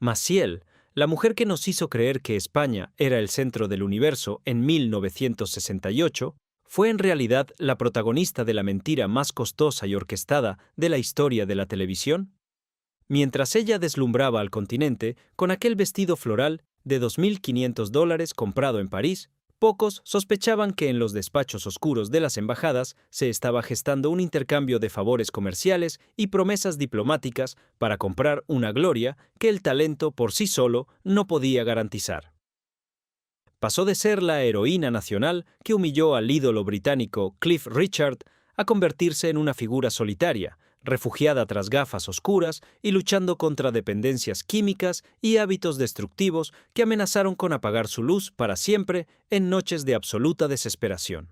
Maciel, la mujer que nos hizo creer que España era el centro del universo en 1968, fue en realidad la protagonista de la mentira más costosa y orquestada de la historia de la televisión. Mientras ella deslumbraba al continente con aquel vestido floral de $2.500 comprado en París, pocos sospechaban que en los despachos oscuros de las embajadas se estaba gestando un intercambio de favores comerciales y promesas diplomáticas para comprar una gloria que el talento por sí solo no podía garantizar. Pasó de ser la heroína nacional que humilló al ídolo británico Cliff Richard a convertirse en una figura solitaria, refugiada tras gafas oscuras y luchando contra dependencias químicas y hábitos destructivos que amenazaron con apagar su luz para siempre en noches de absoluta desesperación.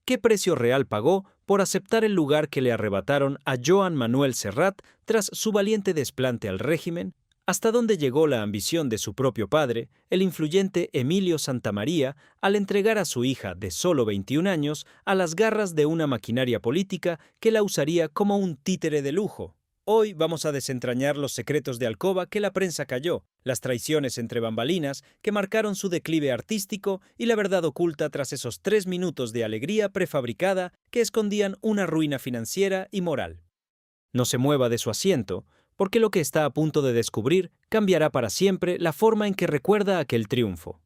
¿Qué precio real pagó por aceptar el lugar que le arrebataron a Joan Manuel Serrat tras su valiente desplante al régimen? ¿Hasta dónde llegó la ambición de su propio padre, el influyente Emilio Santamaría, al entregar a su hija de solo 21 años a las garras de una maquinaria política que la usaría como un títere de lujo? Hoy vamos a desentrañar los secretos de alcoba que la prensa calló, las traiciones entre bambalinas que marcaron su declive artístico y la verdad oculta tras esos 3 minutos de alegría prefabricada que escondían una ruina financiera y moral. No se mueva de su asiento, porque lo que está a punto de descubrir cambiará para siempre la forma en que recuerda aquel triunfo.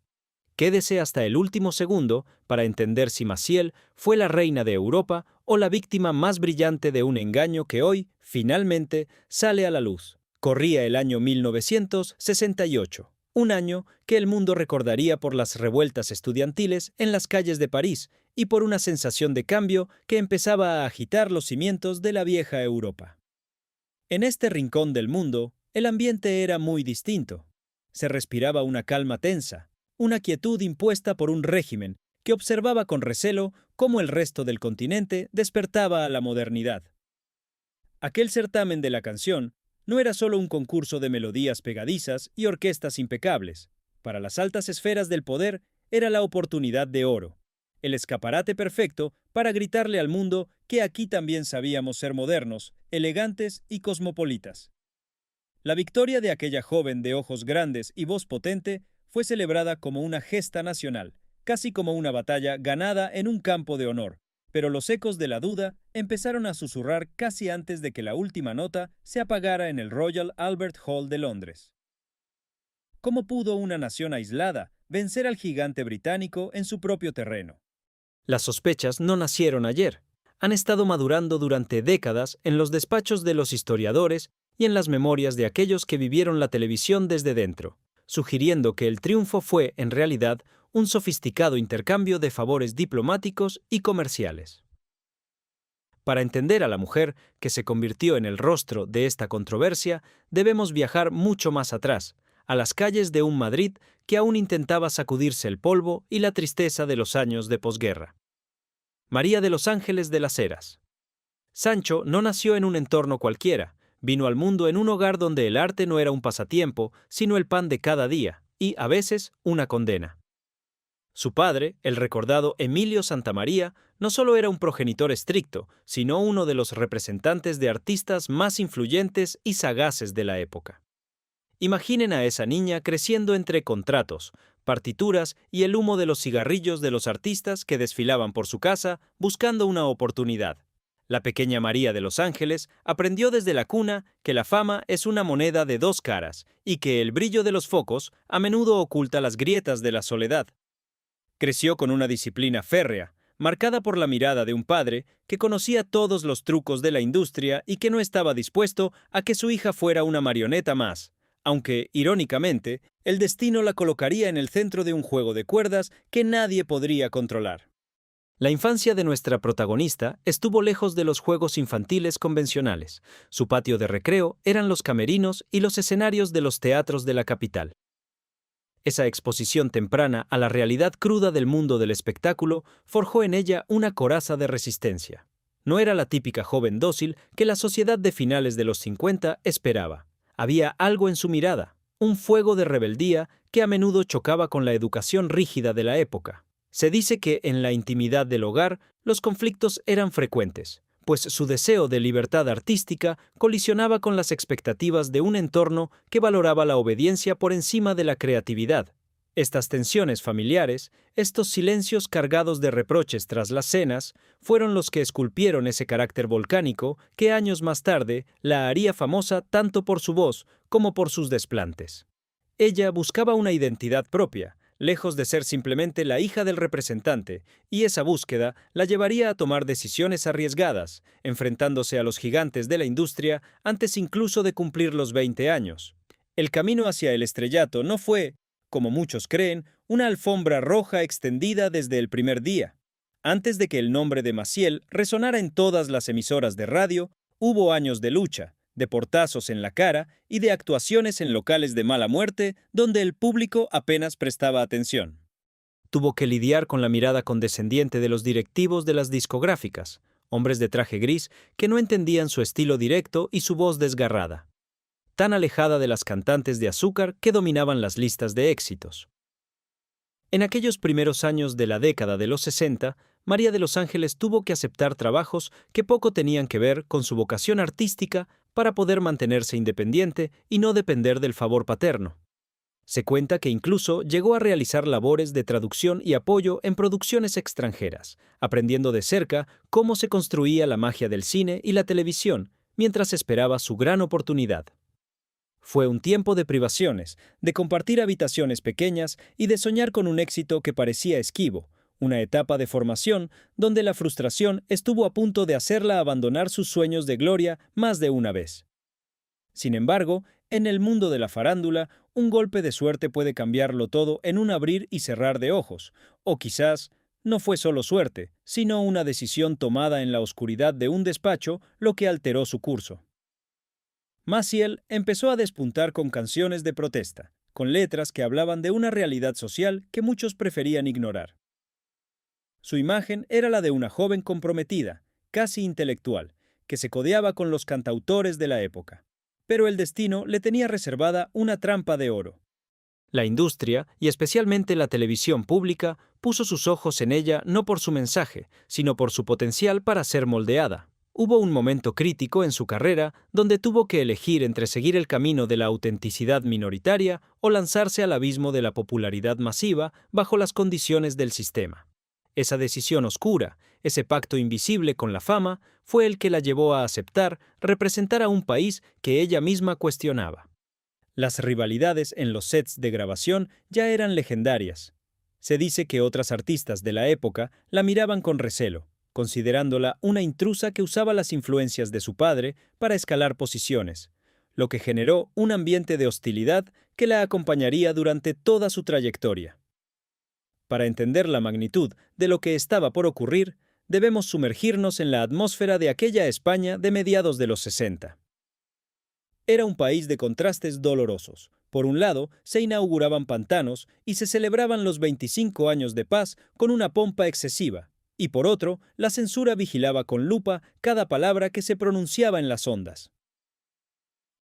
Quédese hasta el último segundo para entender si Maciel fue la reina de Europa o la víctima más brillante de un engaño que hoy, finalmente, sale a la luz. Corría el año 1968, un año que el mundo recordaría por las revueltas estudiantiles en las calles de París y por una sensación de cambio que empezaba a agitar los cimientos de la vieja Europa. En este rincón del mundo, el ambiente era muy distinto. Se respiraba una calma tensa, una quietud impuesta por un régimen que observaba con recelo cómo el resto del continente despertaba a la modernidad. Aquel certamen de la canción no era solo un concurso de melodías pegadizas y orquestas impecables. Para las altas esferas del poder era la oportunidad de oro, el escaparate perfecto para gritarle al mundo que aquí también sabíamos ser modernos, elegantes y cosmopolitas. La victoria de aquella joven de ojos grandes y voz potente fue celebrada como una gesta nacional, casi como una batalla ganada en un campo de honor, pero los ecos de la duda empezaron a susurrar casi antes de que la última nota se apagara en el Royal Albert Hall de Londres. ¿Cómo pudo una nación aislada vencer al gigante británico en su propio terreno? Las sospechas no nacieron ayer. Han estado madurando durante décadas en los despachos de los historiadores y en las memorias de aquellos que vivieron la televisión desde dentro, sugiriendo que el triunfo fue, en realidad, un sofisticado intercambio de favores diplomáticos y comerciales. Para entender a la mujer que se convirtió en el rostro de esta controversia, debemos viajar mucho más atrás, a las calles de un Madrid que aún intentaba sacudirse el polvo y la tristeza de los años de posguerra. María de los Ángeles de las Heras. Sancho no nació en un entorno cualquiera, vino al mundo en un hogar donde el arte no era un pasatiempo, sino el pan de cada día, y, a veces, una condena. Su padre, el recordado Emilio Santamaría, no solo era un progenitor estricto, sino uno de los representantes de artistas más influyentes y sagaces de la época. Imaginen a esa niña creciendo entre contratos, partituras y el humo de los cigarrillos de los artistas que desfilaban por su casa buscando una oportunidad. La pequeña María de los Ángeles aprendió desde la cuna que la fama es una moneda de dos caras y que el brillo de los focos a menudo oculta las grietas de la soledad. Creció con una disciplina férrea, marcada por la mirada de un padre que conocía todos los trucos de la industria y que no estaba dispuesto a que su hija fuera una marioneta más, aunque, irónicamente, el destino la colocaría en el centro de un juego de cuerdas que nadie podría controlar. La infancia de nuestra protagonista estuvo lejos de los juegos infantiles convencionales. Su patio de recreo eran los camerinos y los escenarios de los teatros de la capital. Esa exposición temprana a la realidad cruda del mundo del espectáculo forjó en ella una coraza de resistencia. No era la típica joven dócil que la sociedad de finales de los 50 esperaba. Había algo en su mirada, un fuego de rebeldía que a menudo chocaba con la educación rígida de la época. Se dice que en la intimidad del hogar los conflictos eran frecuentes, pues su deseo de libertad artística colisionaba con las expectativas de un entorno que valoraba la obediencia por encima de la creatividad. Estas tensiones familiares, estos silencios cargados de reproches tras las cenas, fueron los que esculpieron ese carácter volcánico que años más tarde la haría famosa tanto por su voz como por sus desplantes. Ella buscaba una identidad propia, lejos de ser simplemente la hija del representante, y esa búsqueda la llevaría a tomar decisiones arriesgadas, enfrentándose a los gigantes de la industria antes incluso de cumplir los 20 años. El camino hacia el estrellato no fue, como muchos creen, una alfombra roja extendida desde el primer día. Antes de que el nombre de Maciel resonara en todas las emisoras de radio, hubo años de lucha, de portazos en la cara y de actuaciones en locales de mala muerte donde el público apenas prestaba atención. Tuvo que lidiar con la mirada condescendiente de los directivos de las discográficas, hombres de traje gris que no entendían su estilo directo y su voz desgarrada, tan alejada de las cantantes de azúcar que dominaban las listas de éxitos. En aquellos primeros años de la década de los 60, María de los Ángeles tuvo que aceptar trabajos que poco tenían que ver con su vocación artística para poder mantenerse independiente y no depender del favor paterno. Se cuenta que incluso llegó a realizar labores de traducción y apoyo en producciones extranjeras, aprendiendo de cerca cómo se construía la magia del cine y la televisión, mientras esperaba su gran oportunidad. Fue un tiempo de privaciones, de compartir habitaciones pequeñas y de soñar con un éxito que parecía esquivo, una etapa de formación donde la frustración estuvo a punto de hacerla abandonar sus sueños de gloria más de una vez. Sin embargo, en el mundo de la farándula, un golpe de suerte puede cambiarlo todo en un abrir y cerrar de ojos, o quizás no fue solo suerte, sino una decisión tomada en la oscuridad de un despacho lo que alteró su curso. Maciel empezó a despuntar con canciones de protesta, con letras que hablaban de una realidad social que muchos preferían ignorar. Su imagen era la de una joven comprometida, casi intelectual, que se codeaba con los cantautores de la época. Pero el destino le tenía reservada una trampa de oro. La industria, y especialmente la televisión pública, puso sus ojos en ella no por su mensaje, sino por su potencial para ser moldeada. Hubo un momento crítico en su carrera donde tuvo que elegir entre seguir el camino de la autenticidad minoritaria o lanzarse al abismo de la popularidad masiva bajo las condiciones del sistema. Esa decisión oscura, ese pacto invisible con la fama, fue el que la llevó a aceptar representar a un país que ella misma cuestionaba. Las rivalidades en los sets de grabación ya eran legendarias. Se dice que otras artistas de la época la miraban con recelo, considerándola una intrusa que usaba las influencias de su padre para escalar posiciones, lo que generó un ambiente de hostilidad que la acompañaría durante toda su trayectoria. Para entender la magnitud de lo que estaba por ocurrir, debemos sumergirnos en la atmósfera de aquella España de mediados de los 60. Era un país de contrastes dolorosos. Por un lado, se inauguraban pantanos y se celebraban los 25 años de paz con una pompa excesiva, y por otro, la censura vigilaba con lupa cada palabra que se pronunciaba en las ondas.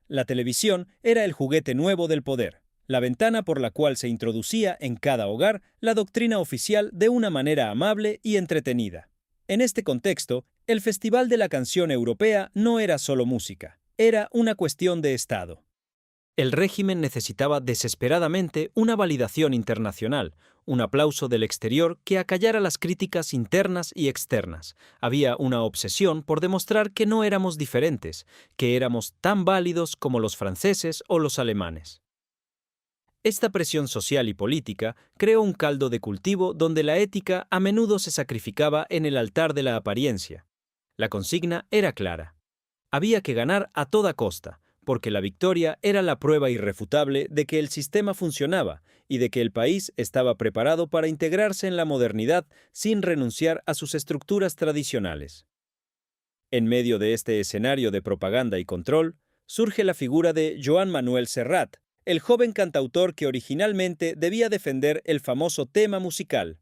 La televisión era el juguete nuevo del poder, la ventana por la cual se introducía en cada hogar la doctrina oficial de una manera amable y entretenida. En este contexto, el Festival de la Canción Europea no era solo música, era una cuestión de Estado. El régimen necesitaba desesperadamente una validación internacional, un aplauso del exterior que acallara las críticas internas y externas. Había una obsesión por demostrar que no éramos diferentes, que éramos tan válidos como los franceses o los alemanes. Esta presión social y política creó un caldo de cultivo donde la ética a menudo se sacrificaba en el altar de la apariencia. La consigna era clara. Había que ganar a toda costa, porque la victoria era la prueba irrefutable de que el sistema funcionaba y de que el país estaba preparado para integrarse en la modernidad sin renunciar a sus estructuras tradicionales. En medio de este escenario de propaganda y control, surge la figura de Joan Manuel Serrat, el joven cantautor que originalmente debía defender el famoso tema musical.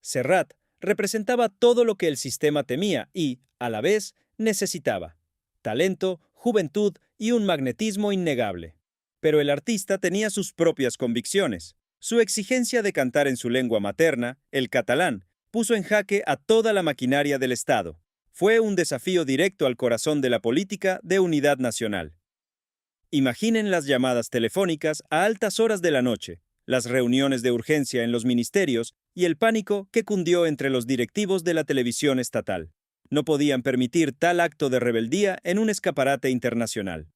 Serrat representaba todo lo que el sistema temía y, a la vez, necesitaba: talento, juventud y un magnetismo innegable. Pero el artista tenía sus propias convicciones. Su exigencia de cantar en su lengua materna, el catalán, puso en jaque a toda la maquinaria del Estado. Fue un desafío directo al corazón de la política de unidad nacional. Imaginen las llamadas telefónicas a altas horas de la noche, las reuniones de urgencia en los ministerios y el pánico que cundió entre los directivos de la televisión estatal. No podían permitir tal acto de rebeldía en un escaparate internacional.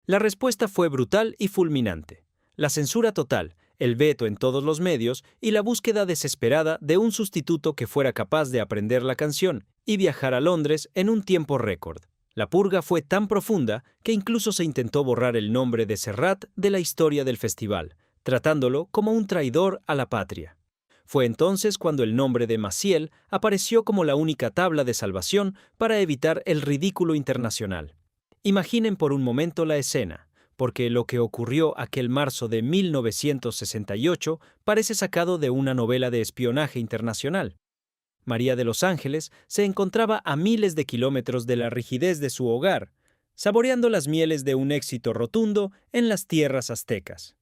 La respuesta fue brutal y fulminante. La censura total, el veto en todos los medios y la búsqueda desesperada de un sustituto que fuera capaz de aprender la canción y viajar a Londres en un tiempo récord. La purga fue tan profunda que incluso se intentó borrar el nombre de Serrat de la historia del festival, tratándolo como un traidor a la patria. Fue entonces cuando el nombre de Maciel apareció como la única tabla de salvación para evitar el ridículo internacional. Imaginen por un momento la escena, porque lo que ocurrió aquel marzo de 1968 parece sacado de una novela de espionaje internacional. María de los Ángeles se encontraba a miles de kilómetros de la rigidez de su hogar, saboreando las mieles de un éxito rotundo en las tierras aztecas.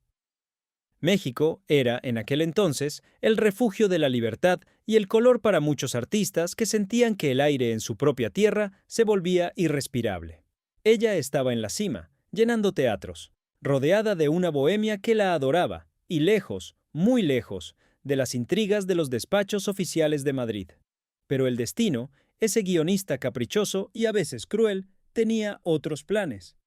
México era, en aquel entonces, el refugio de la libertad y el color para muchos artistas que sentían que el aire en su propia tierra se volvía irrespirable. Ella estaba en la cima, llenando teatros, rodeada de una bohemia que la adoraba, y lejos, muy lejos, de las intrigas de los despachos oficiales de Madrid. Pero el destino, ese guionista caprichoso y a veces cruel, tenía otros planes.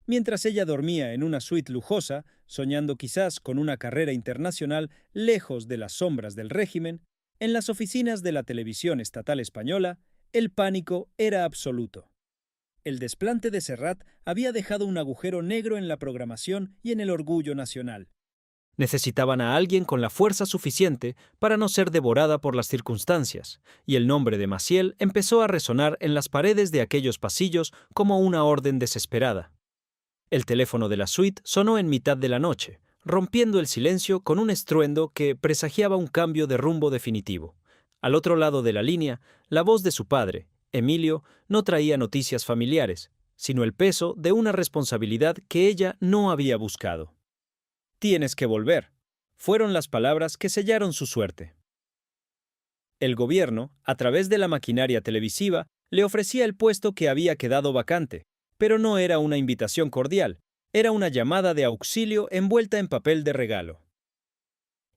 Mientras ella dormía en una suite lujosa, soñando quizás con una carrera internacional lejos de las sombras del régimen, en las oficinas de la televisión estatal española, el pánico era absoluto. El desplante de Serrat había dejado un agujero negro en la programación y en el orgullo nacional. Necesitaban a alguien con la fuerza suficiente para no ser devorada por las circunstancias, y el nombre de Maciel empezó a resonar en las paredes de aquellos pasillos como una orden desesperada. El teléfono de la suite sonó en mitad de la noche, rompiendo el silencio con un estruendo que presagiaba un cambio de rumbo definitivo. Al otro lado de la línea, la voz de su padre, Emilio, no traía noticias familiares, sino el peso de una responsabilidad que ella no había buscado. «Tienes que volver», fueron las palabras que sellaron su suerte. El gobierno, a través de la maquinaria televisiva, le ofrecía el puesto que había quedado vacante, pero no era una invitación cordial, era una llamada de auxilio envuelta en papel de regalo.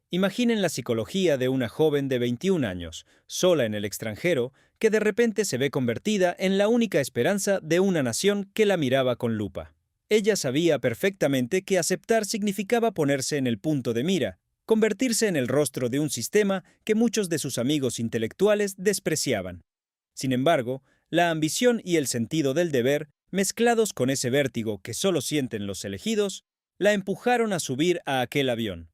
Imaginen la psicología de una joven de 21 años, sola en el extranjero, que de repente se ve convertida en la única esperanza de una nación que la miraba con lupa. Ella sabía perfectamente que aceptar significaba ponerse en el punto de mira, convertirse en el rostro de un sistema que muchos de sus amigos intelectuales despreciaban. Sin embargo, la ambición y el sentido del deber, mezclados con ese vértigo que solo sienten los elegidos, la empujaron a subir a aquel avión.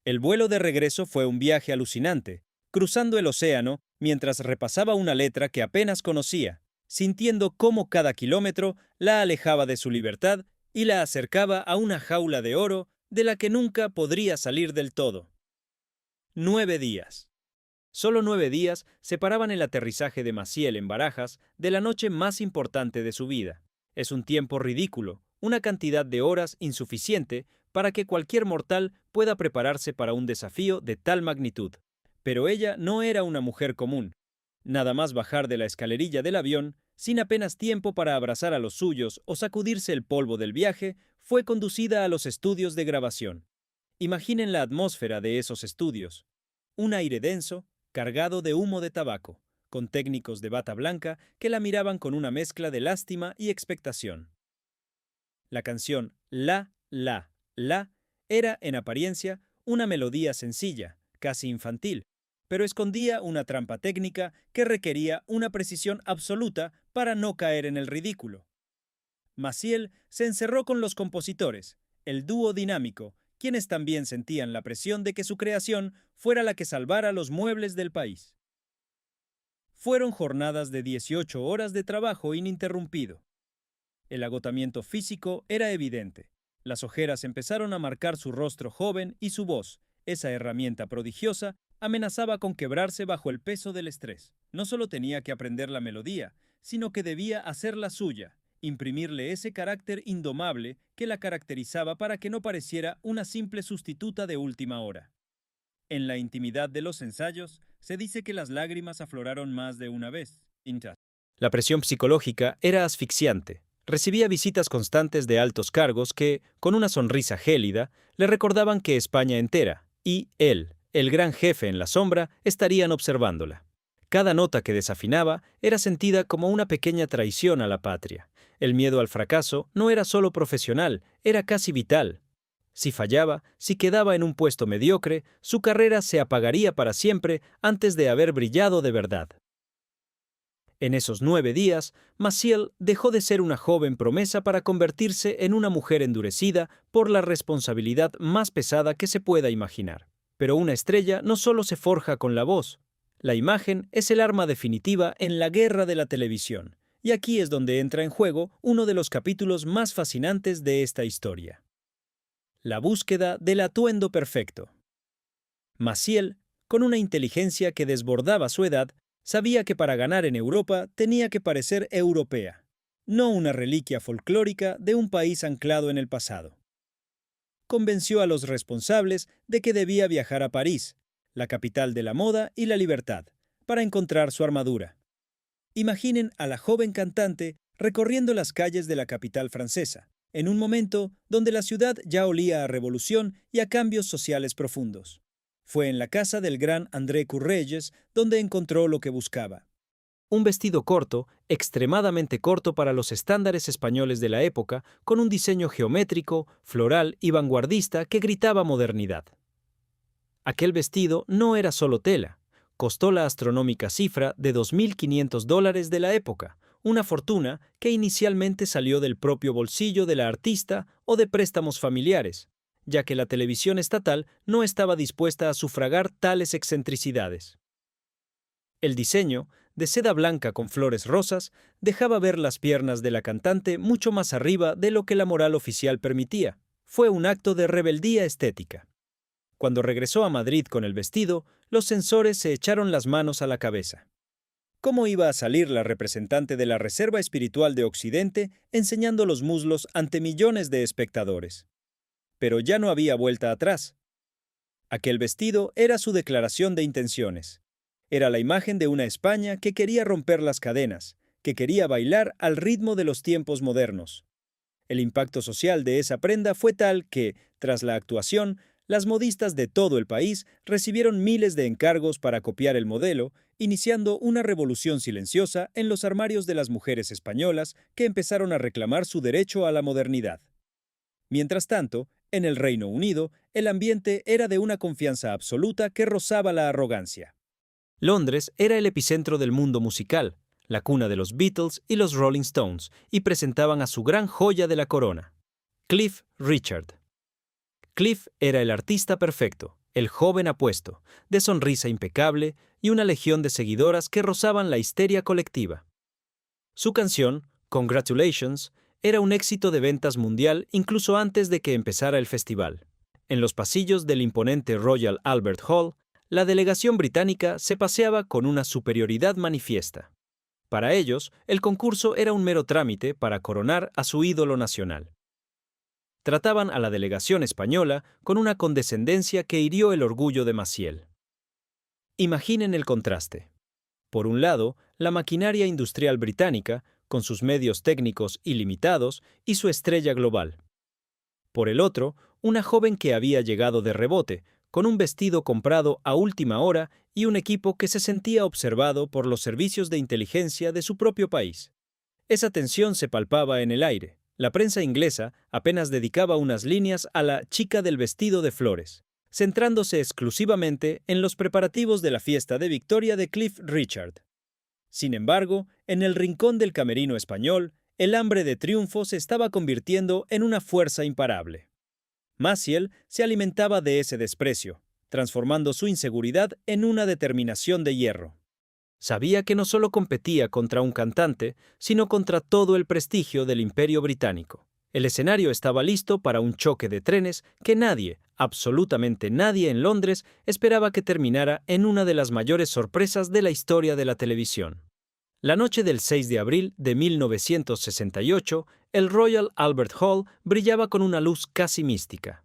El vuelo de regreso fue un viaje alucinante, cruzando el océano mientras repasaba una letra que apenas conocía, sintiendo cómo cada kilómetro la alejaba de su libertad y la acercaba a una jaula de oro de la que nunca podría salir del todo. 9 días. Solo 9 días separaban el aterrizaje de Maciel en Barajas de la noche más importante de su vida. Es un tiempo ridículo, una cantidad de horas insuficiente para que cualquier mortal pueda prepararse para un desafío de tal magnitud. Pero ella no era una mujer común. Nada más bajar de la escalerilla del avión, sin apenas tiempo para abrazar a los suyos o sacudirse el polvo del viaje, fue conducida a los estudios de grabación. Imaginen la atmósfera de esos estudios. Un aire denso, cargado de humo de tabaco, con técnicos de bata blanca que la miraban con una mezcla de lástima y expectación. La canción La, era, en apariencia, una melodía sencilla, casi infantil, pero escondía una trampa técnica que requería una precisión absoluta para no caer en el ridículo. Maciel se encerró con los compositores, el dúo dinámico, quienes también sentían la presión de que su creación fuera la que salvara los muebles del país. Fueron jornadas de 18 horas de trabajo ininterrumpido. El agotamiento físico era evidente. Las ojeras empezaron a marcar su rostro joven y su voz, esa herramienta prodigiosa, amenazaba con quebrarse bajo el peso del estrés. No solo tenía que aprender la melodía, sino que debía hacerla suya, imprimirle ese carácter indomable que la caracterizaba para que no pareciera una simple sustituta de última hora. En la intimidad de los ensayos, Se dice que las lágrimas afloraron más de una vez. La presión psicológica era asfixiante. Recibía visitas constantes de altos cargos que, con una sonrisa gélida, le recordaban que España entera, y él, el gran jefe en la sombra, estarían observándola. Cada nota que desafinaba era sentida como una pequeña traición a la patria. El miedo al fracaso no era solo profesional, era casi vital. Si fallaba, si quedaba en un puesto mediocre, su carrera se apagaría para siempre antes de haber brillado de verdad. En esos 9 días, Maciel dejó de ser una joven promesa para convertirse en una mujer endurecida por la responsabilidad más pesada que se pueda imaginar. Pero una estrella no solo se forja con la voz. La imagen es el arma definitiva en la guerra de la televisión, y aquí es donde entra en juego uno de los capítulos más fascinantes de esta historia. La búsqueda del atuendo perfecto. Maciel, con una inteligencia que desbordaba su edad, sabía que para ganar en Europa tenía que parecer europea, no una reliquia folclórica de un país anclado en el pasado. Convenció a los responsables de que debía viajar a París, la capital de la moda y la libertad, para encontrar su armadura. Imaginen a la joven cantante recorriendo las calles de la capital francesa, en un momento donde la ciudad ya olía a revolución y a cambios sociales profundos. Fue en la casa del gran André Courrelles donde encontró lo que buscaba. Un vestido corto, extremadamente corto para los estándares españoles de la época, con un diseño geométrico, floral y vanguardista que gritaba modernidad. Aquel vestido no era solo tela, costó la astronómica cifra de $2.500 de la época, una fortuna que inicialmente salió del propio bolsillo de la artista o de préstamos familiares, ya que la televisión estatal no estaba dispuesta a sufragar tales excentricidades. El diseño, de seda blanca con flores rosas, dejaba ver las piernas de la cantante mucho más arriba de lo que la moral oficial permitía. Fue un acto de rebeldía estética. Cuando regresó a Madrid con el vestido, los censores se echaron las manos a la cabeza. ¿Cómo iba a salir la representante de la Reserva Espiritual de Occidente enseñando los muslos ante millones de espectadores? Pero ya no había vuelta atrás. Aquel vestido era su declaración de intenciones. Era la imagen de una España que quería romper las cadenas, que quería bailar al ritmo de los tiempos modernos. El impacto social de esa prenda fue tal que, tras la actuación, las modistas de todo el país recibieron miles de encargos para copiar el modelo, iniciando una revolución silenciosa en los armarios de las mujeres españolas que empezaron a reclamar su derecho a la modernidad. Mientras tanto, en el Reino Unido, el ambiente era de una confianza absoluta que rozaba la arrogancia. Londres era el epicentro del mundo musical, la cuna de los Beatles y los Rolling Stones, y presentaban a su gran joya de la corona, Cliff Richard. Cliff era el artista perfecto, el joven apuesto, de sonrisa impecable y una legión de seguidoras que rozaban la histeria colectiva. Su canción, Congratulations, era un éxito de ventas mundial incluso antes de que empezara el festival. En los pasillos del imponente Royal Albert Hall, la delegación británica se paseaba con una superioridad manifiesta. Para ellos, el concurso era un mero trámite para coronar a su ídolo nacional. Trataban a la delegación española con una condescendencia que hirió el orgullo de Maciel. Imaginen el contraste. Por un lado, la maquinaria industrial británica, con sus medios técnicos ilimitados y su estrella global. Por el otro, una joven que había llegado de rebote, con un vestido comprado a última hora y un equipo que se sentía observado por los servicios de inteligencia de su propio país. Esa tensión se palpaba en el aire. La prensa inglesa apenas dedicaba unas líneas a la chica del vestido de flores, centrándose exclusivamente en los preparativos de la fiesta de victoria de Cliff Richard. Sin embargo, en el rincón del camerino español, el hambre de triunfo se estaba convirtiendo en una fuerza imparable. Maciel se alimentaba de ese desprecio, transformando su inseguridad en una determinación de hierro. Sabía que no solo competía contra un cantante, sino contra todo el prestigio del Imperio Británico. El escenario estaba listo para un choque de trenes que nadie, absolutamente nadie en Londres, esperaba que terminara en una de las mayores sorpresas de la historia de la televisión. La noche del 6 de abril de 1968, el Royal Albert Hall brillaba con una luz casi mística.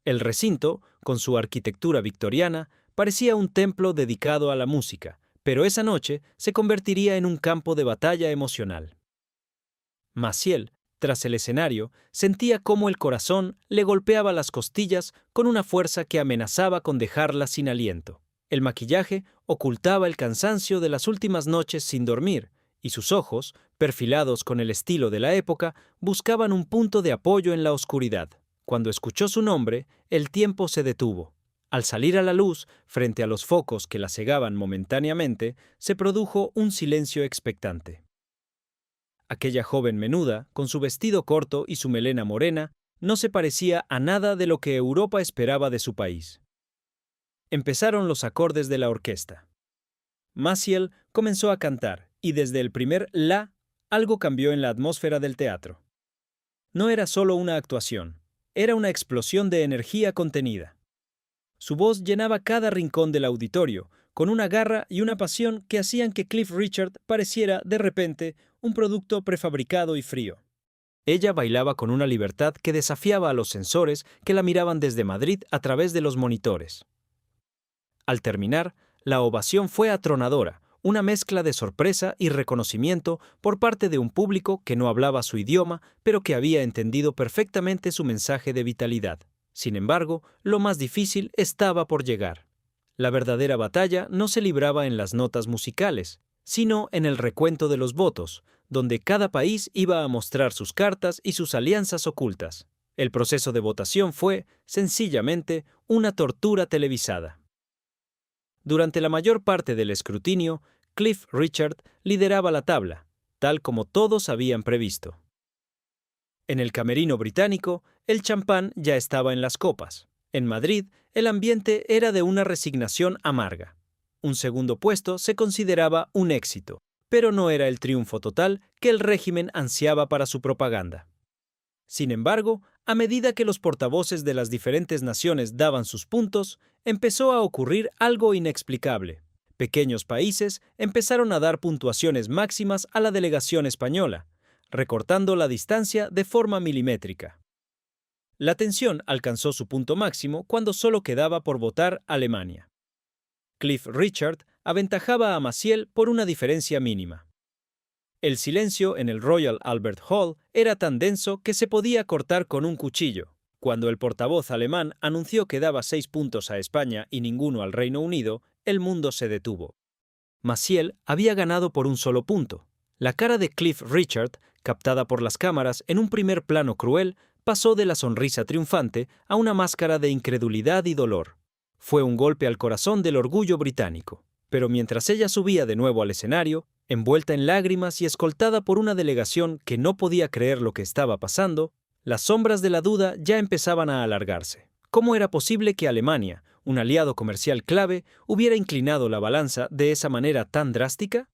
El recinto, con su arquitectura victoriana, parecía un templo dedicado a la música, pero esa noche se convertiría en un campo de batalla emocional. Maciel, tras el escenario, sentía cómo el corazón le golpeaba las costillas con una fuerza que amenazaba con dejarla sin aliento. El maquillaje ocultaba el cansancio de las últimas noches sin dormir, y sus ojos, perfilados con el estilo de la época, buscaban un punto de apoyo en la oscuridad. Cuando escuchó su nombre, el tiempo se detuvo. Al salir a la luz, frente a los focos que la cegaban momentáneamente, se produjo un silencio expectante. Aquella joven menuda, con su vestido corto y su melena morena, no se parecía a nada de lo que Europa esperaba de su país. Empezaron los acordes de la orquesta. Maciel comenzó a cantar, y desde el primer la, algo cambió en la atmósfera del teatro. No era solo una actuación, era una explosión de energía contenida. Su voz llenaba cada rincón del auditorio, con una garra y una pasión que hacían que Cliff Richard pareciera, de repente, un producto prefabricado y frío. Ella bailaba con una libertad que desafiaba a los sensores que la miraban desde Madrid a través de los monitores. Al terminar, la ovación fue atronadora, una mezcla de sorpresa y reconocimiento por parte de un público que no hablaba su idioma, pero que había entendido perfectamente su mensaje de vitalidad. Sin embargo, lo más difícil estaba por llegar. La verdadera batalla no se libraba en las notas musicales, sino en el recuento de los votos, donde cada país iba a mostrar sus cartas y sus alianzas ocultas. El proceso de votación fue, sencillamente, una tortura televisada. Durante la mayor parte del escrutinio, Cliff Richard lideraba la tabla, tal como todos habían previsto. En el camerino británico, el champán ya estaba en las copas. En Madrid, el ambiente era de una resignación amarga. Un segundo puesto se consideraba un éxito, pero no era el triunfo total que el régimen ansiaba para su propaganda. Sin embargo, a medida que los portavoces de las diferentes naciones daban sus puntos, empezó a ocurrir algo inexplicable. Pequeños países empezaron a dar puntuaciones máximas a la delegación española, recortando la distancia de forma milimétrica. La tensión alcanzó su punto máximo cuando solo quedaba por votar Alemania. Cliff Richard aventajaba a Maciel por una diferencia mínima. El silencio en el Royal Albert Hall era tan denso que se podía cortar con un cuchillo. Cuando el portavoz alemán anunció que daba 6 puntos a España y ninguno al Reino Unido, el mundo se detuvo. Maciel había ganado por un solo punto. La cara de Cliff Richard, captada por las cámaras en un primer plano cruel, pasó de la sonrisa triunfante a una máscara de incredulidad y dolor. Fue un golpe al corazón del orgullo británico. Pero mientras ella subía de nuevo al escenario, envuelta en lágrimas y escoltada por una delegación que no podía creer lo que estaba pasando, las sombras de la duda ya empezaban a alargarse. ¿Cómo era posible que Alemania, un aliado comercial clave, hubiera inclinado la balanza de esa manera tan drástica?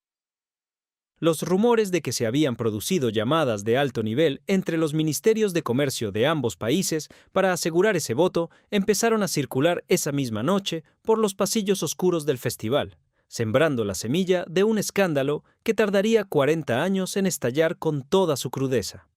Los rumores de que se habían producido llamadas de alto nivel entre los ministerios de comercio de ambos países para asegurar ese voto empezaron a circular esa misma noche por los pasillos oscuros del festival, sembrando la semilla de un escándalo que tardaría 40 años en estallar con toda su crudeza.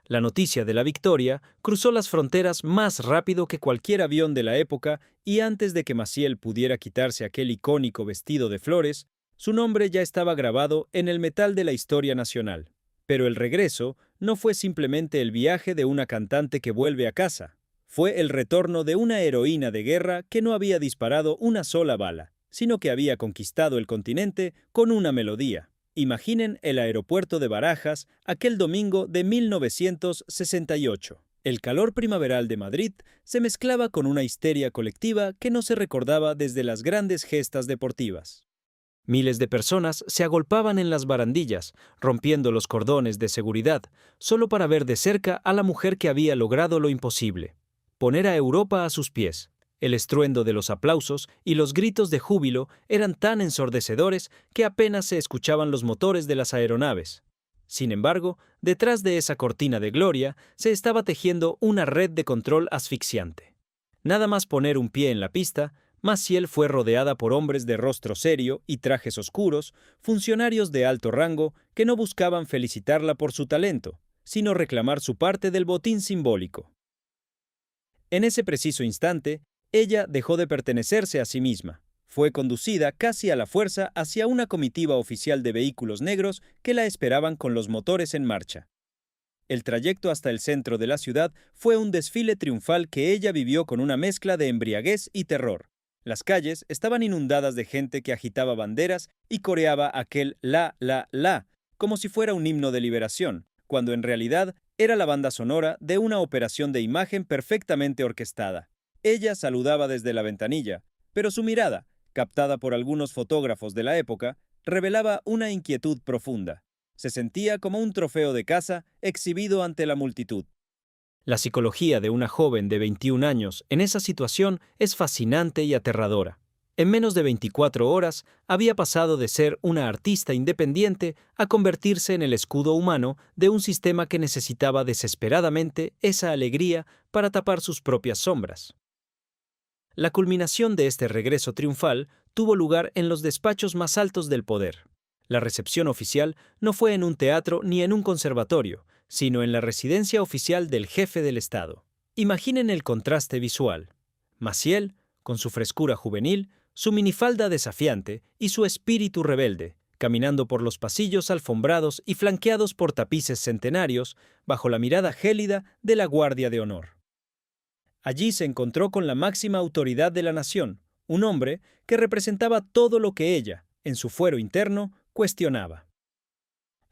La noticia de la victoria cruzó las fronteras más rápido que cualquier avión de la época y antes de que Maciel pudiera quitarse aquel icónico vestido de flores, su nombre ya estaba grabado en el metal de la historia nacional. Pero el regreso no fue simplemente el viaje de una cantante que vuelve a casa. Fue el retorno de una heroína de guerra que no había disparado una sola bala, sino que había conquistado el continente con una melodía. Imaginen el aeropuerto de Barajas aquel domingo de 1968. El calor primaveral de Madrid se mezclaba con una histeria colectiva que no se recordaba desde las grandes gestas deportivas. Miles de personas se agolpaban en las barandillas, rompiendo los cordones de seguridad, solo para ver de cerca a la mujer que había logrado lo imposible: poner a Europa a sus pies. El estruendo de los aplausos y los gritos de júbilo eran tan ensordecedores que apenas se escuchaban los motores de las aeronaves. Sin embargo, detrás de esa cortina de gloria se estaba tejiendo una red de control asfixiante. Nada más poner un pie en la pista, Maciel fue rodeada por hombres de rostro serio y trajes oscuros, funcionarios de alto rango que no buscaban felicitarla por su talento, sino reclamar su parte del botín simbólico. En ese preciso instante, Ella dejó de pertenecerse a sí misma. Fue conducida casi a la fuerza hacia una comitiva oficial de vehículos negros que la esperaban con los motores en marcha. El trayecto hasta el centro de la ciudad fue un desfile triunfal que ella vivió con una mezcla de embriaguez y terror. Las calles estaban inundadas de gente que agitaba banderas y coreaba aquel la, como si fuera un himno de liberación, cuando en realidad era la banda sonora de una operación de imagen perfectamente orquestada. Ella saludaba desde la ventanilla, pero su mirada, captada por algunos fotógrafos de la época, revelaba una inquietud profunda. Se sentía como un trofeo de caza exhibido ante la multitud. La psicología de una joven de 21 años en esa situación es fascinante y aterradora. En menos de 24 horas había pasado de ser una artista independiente a convertirse en el escudo humano de un sistema que necesitaba desesperadamente esa alegría para tapar sus propias sombras. La culminación de este regreso triunfal tuvo lugar en los despachos más altos del poder. La recepción oficial no fue en un teatro ni en un conservatorio, sino en la residencia oficial del jefe del Estado. Imaginen el contraste visual. Maciel, con su frescura juvenil, su minifalda desafiante y su espíritu rebelde, caminando por los pasillos alfombrados y flanqueados por tapices centenarios, bajo la mirada gélida de la Guardia de Honor. Allí se encontró con la máxima autoridad de la nación, un hombre que representaba todo lo que ella, en su fuero interno, cuestionaba.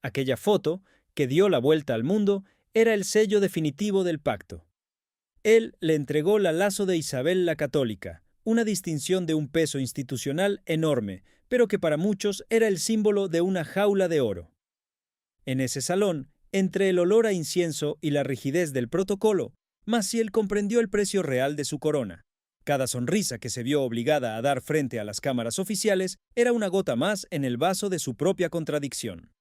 Aquella foto, que dio la vuelta al mundo, era el sello definitivo del pacto. Él le entregó la Lazo de Isabel la Católica, una distinción de un peso institucional enorme, pero que para muchos era el símbolo de una jaula de oro. En ese salón, entre el olor a incienso y la rigidez del protocolo, Maciel comprendió el precio real de su corona. Cada sonrisa que se vio obligada a dar frente a las cámaras oficiales era una gota más en el vaso de su propia contradicción.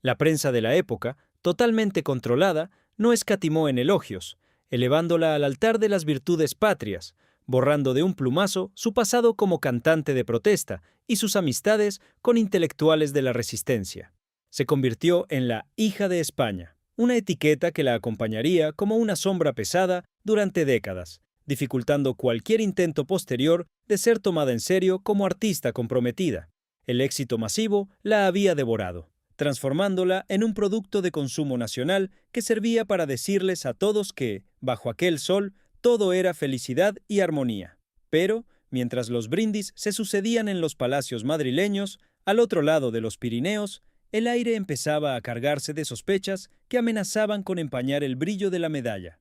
La prensa de la época, totalmente controlada, no escatimó en elogios, elevándola al altar de las virtudes patrias, borrando de un plumazo su pasado como cantante de protesta y sus amistades con intelectuales de la resistencia. Se convirtió en la hija de España, una etiqueta que la acompañaría como una sombra pesada durante décadas, dificultando cualquier intento posterior de ser tomada en serio como artista comprometida. El éxito masivo la había devorado, transformándola en un producto de consumo nacional que servía para decirles a todos que, bajo aquel sol, todo era felicidad y armonía. Pero, mientras los brindis se sucedían en los palacios madrileños, al otro lado de los Pirineos, el aire empezaba a cargarse de sospechas que amenazaban con empañar el brillo de la medalla.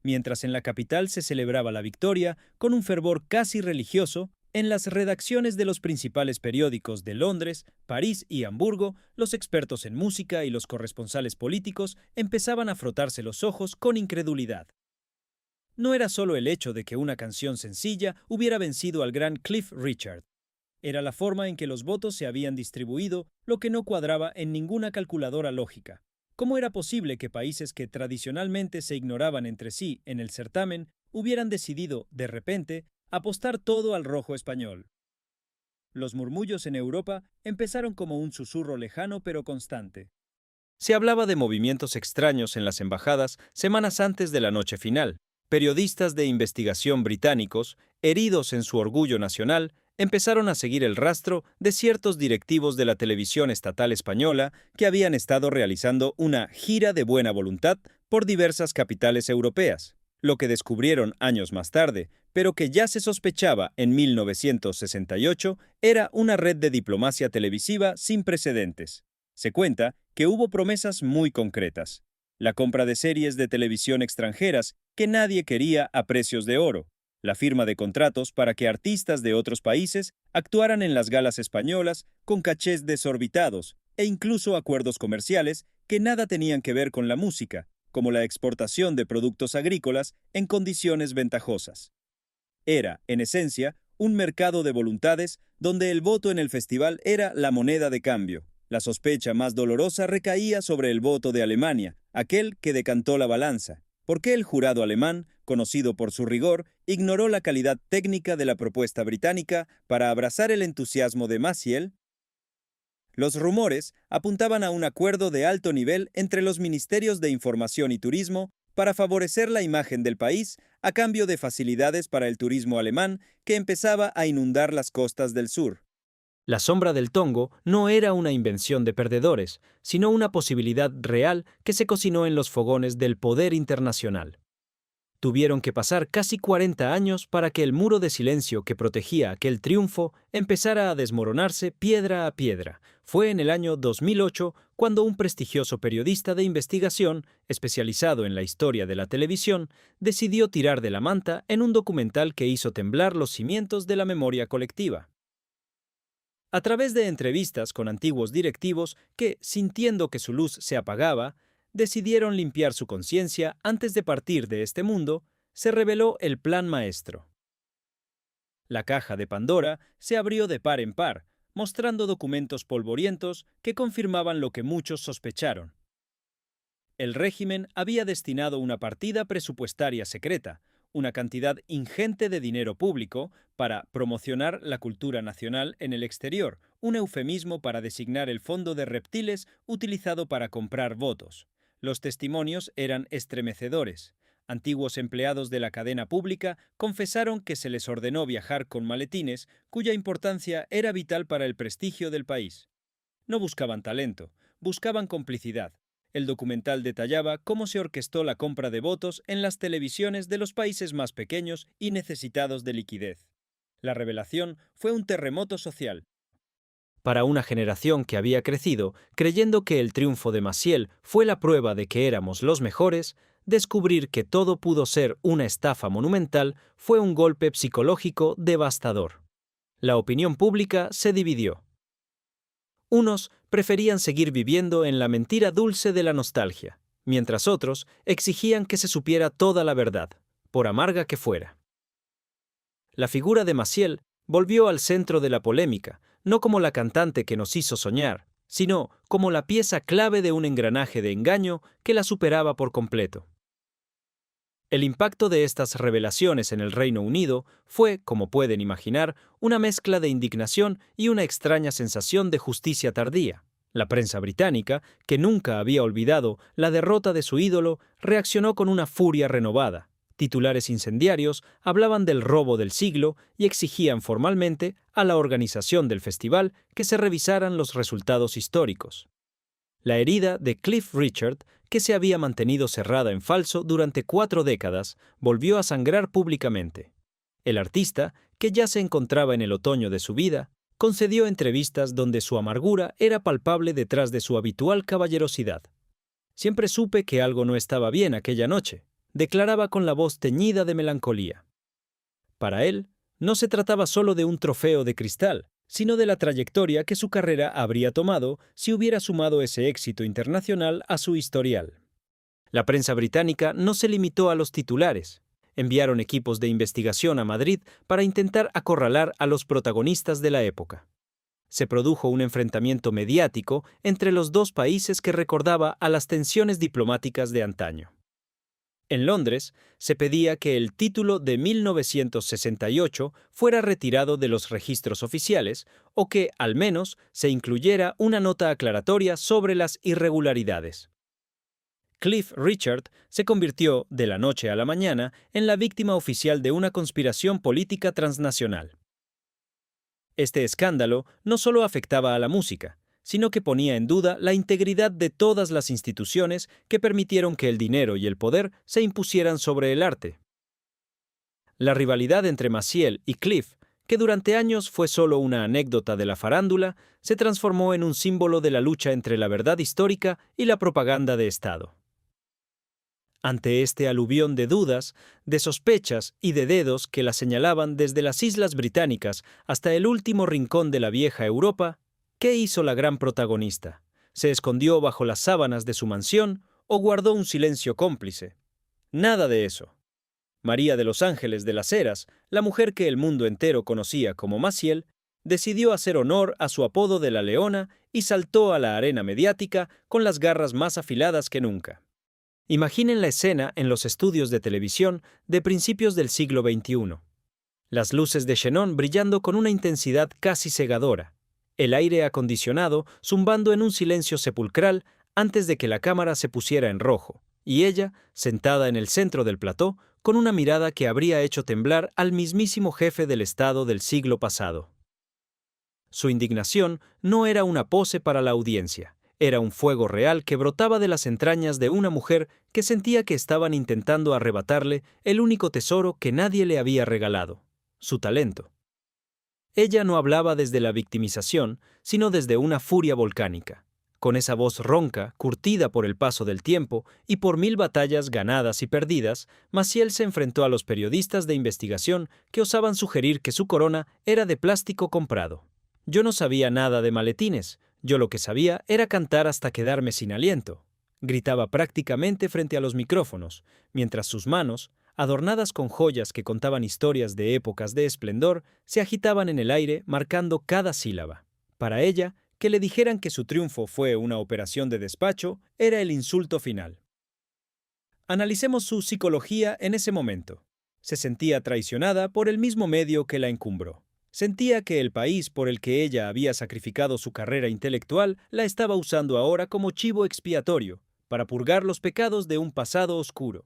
Mientras en la capital se celebraba la victoria con un fervor casi religioso, en las redacciones de los principales periódicos de Londres, París y Hamburgo, los expertos en música y los corresponsales políticos empezaban a frotarse los ojos con incredulidad. No era solo el hecho de que una canción sencilla hubiera vencido al gran Cliff Richard. Era la forma en que los votos se habían distribuido lo que no cuadraba en ninguna calculadora lógica. ¿Cómo era posible que países que tradicionalmente se ignoraban entre sí en el certamen hubieran decidido, de repente, apostar todo al rojo español? Los murmullos en Europa empezaron como un susurro lejano pero constante. Se hablaba de movimientos extraños en las embajadas semanas antes de la noche final. Periodistas de investigación británicos, heridos en su orgullo nacional, empezaron a seguir el rastro de ciertos directivos de la televisión estatal española que habían estado realizando una gira de buena voluntad por diversas capitales europeas. Lo que descubrieron años más tarde, pero que ya se sospechaba en 1968, era una red de diplomacia televisiva sin precedentes. Se cuenta que hubo promesas muy concretas. La compra de series de televisión extranjeras que nadie quería a precios de oro, la firma de contratos para que artistas de otros países actuaran en las galas españolas con cachés desorbitados e incluso acuerdos comerciales que nada tenían que ver con la música, como la exportación de productos agrícolas en condiciones ventajosas. Era, en esencia, un mercado de voluntades donde el voto en el festival era la moneda de cambio. La sospecha más dolorosa recaía sobre el voto de Alemania, aquel que decantó la balanza. ¿Por qué el jurado alemán, conocido por su rigor, ignoró la calidad técnica de la propuesta británica para abrazar el entusiasmo de Maciel? Los rumores apuntaban a un acuerdo de alto nivel entre los ministerios de Información y Turismo para favorecer la imagen del país a cambio de facilidades para el turismo alemán que empezaba a inundar las costas del sur. La sombra del tongo no era una invención de perdedores, sino una posibilidad real que se cocinó en los fogones del poder internacional. Tuvieron que pasar casi 40 años para que el muro de silencio que protegía aquel triunfo empezara a desmoronarse piedra a piedra. Fue en el año 2008 cuando un prestigioso periodista de investigación, especializado en la historia de la televisión, decidió tirar de la manta en un documental que hizo temblar los cimientos de la memoria colectiva. A través de entrevistas con antiguos directivos que, sintiendo que su luz se apagaba, decidieron limpiar su conciencia antes de partir de este mundo, se reveló el plan maestro. La caja de Pandora se abrió de par en par, mostrando documentos polvorientos que confirmaban lo que muchos sospecharon. El régimen había destinado una partida presupuestaria secreta, una cantidad ingente de dinero público, para promocionar la cultura nacional en el exterior, un eufemismo para designar el fondo de reptiles utilizado para comprar votos. Los testimonios eran estremecedores. Antiguos empleados de la cadena pública confesaron que se les ordenó viajar con maletines cuya importancia era vital para el prestigio del país. No buscaban talento, buscaban complicidad. El documental detallaba cómo se orquestó la compra de votos en las televisiones de los países más pequeños y necesitados de liquidez. La revelación fue un terremoto social. Para una generación que había crecido creyendo que el triunfo de Maciel fue la prueba de que éramos los mejores, descubrir que todo pudo ser una estafa monumental fue un golpe psicológico devastador. La opinión pública se dividió. Unos preferían seguir viviendo en la mentira dulce de la nostalgia, mientras otros exigían que se supiera toda la verdad, por amarga que fuera. La figura de Maciel volvió al centro de la polémica, no como la cantante que nos hizo soñar, sino como la pieza clave de un engranaje de engaño que la superaba por completo. El impacto de estas revelaciones en el Reino Unido fue, como pueden imaginar, una mezcla de indignación y una extraña sensación de justicia tardía. La prensa británica, que nunca había olvidado la derrota de su ídolo, reaccionó con una furia renovada. Titulares incendiarios hablaban del robo del siglo y exigían formalmente a la organización del festival que se revisaran los resultados históricos. La herida de Cliff Richard, que se había mantenido cerrada en falso durante 4 décadas, volvió a sangrar públicamente. El artista, que ya se encontraba en el otoño de su vida, concedió entrevistas donde su amargura era palpable detrás de su habitual caballerosidad. «Siempre supe que algo no estaba bien aquella noche», declaraba con la voz teñida de melancolía. Para él, no se trataba solo de un trofeo de cristal, sino de la trayectoria que su carrera habría tomado si hubiera sumado ese éxito internacional a su historial. La prensa británica no se limitó a los titulares. Enviaron equipos de investigación a Madrid para intentar acorralar a los protagonistas de la época. Se produjo un enfrentamiento mediático entre los dos países que recordaba a las tensiones diplomáticas de antaño. En Londres, se pedía que el título de 1968 fuera retirado de los registros oficiales o que, al menos, se incluyera una nota aclaratoria sobre las irregularidades. Cliff Richard se convirtió, de la noche a la mañana, en la víctima oficial de una conspiración política transnacional. Este escándalo no solo afectaba a la música, sino que ponía en duda la integridad de todas las instituciones que permitieron que el dinero y el poder se impusieran sobre el arte. La rivalidad entre Maciel y Cliff, que durante años fue solo una anécdota de la farándula, se transformó en un símbolo de la lucha entre la verdad histórica y la propaganda de Estado. Ante este aluvión de dudas, de sospechas y de dedos que la señalaban desde las Islas Británicas hasta el último rincón de la vieja Europa, ¿qué hizo la gran protagonista? ¿Se escondió bajo las sábanas de su mansión o guardó un silencio cómplice? Nada de eso. María de los Ángeles de las Heras, la mujer que el mundo entero conocía como Maciel, decidió hacer honor a su apodo de la Leona y saltó a la arena mediática con las garras más afiladas que nunca. Imaginen la escena en los estudios de televisión de principios del siglo XXI. Las luces de xenón brillando con una intensidad casi cegadora. El aire acondicionado zumbando en un silencio sepulcral antes de que la cámara se pusiera en rojo. y ella, sentada en el centro del plató, con una mirada que habría hecho temblar al mismísimo jefe del Estado del siglo pasado. Su indignación no era una pose para la audiencia, era un fuego real que brotaba de las entrañas de una mujer que sentía que estaban intentando arrebatarle el único tesoro que nadie le había regalado, su talento. Ella no hablaba desde la victimización, sino desde una furia volcánica. Con esa voz ronca, curtida por el paso del tiempo y por 1000 batallas ganadas y perdidas, Maciel se enfrentó a los periodistas de investigación que osaban sugerir que su corona era de plástico comprado. Yo no sabía nada de maletines, yo lo que sabía era cantar hasta quedarme sin aliento. Gritaba prácticamente frente a los micrófonos, mientras sus manos, adornadas con joyas que contaban historias de épocas de esplendor, se agitaban en el aire marcando cada sílaba. Para ella, que le dijeran que su triunfo fue una operación de despacho era el insulto final. Analicemos su psicología en ese momento. Se sentía traicionada por el mismo medio que la encumbró. Sentía que el país por el que ella había sacrificado su carrera intelectual la estaba usando ahora como chivo expiatorio, para purgar los pecados de un pasado oscuro.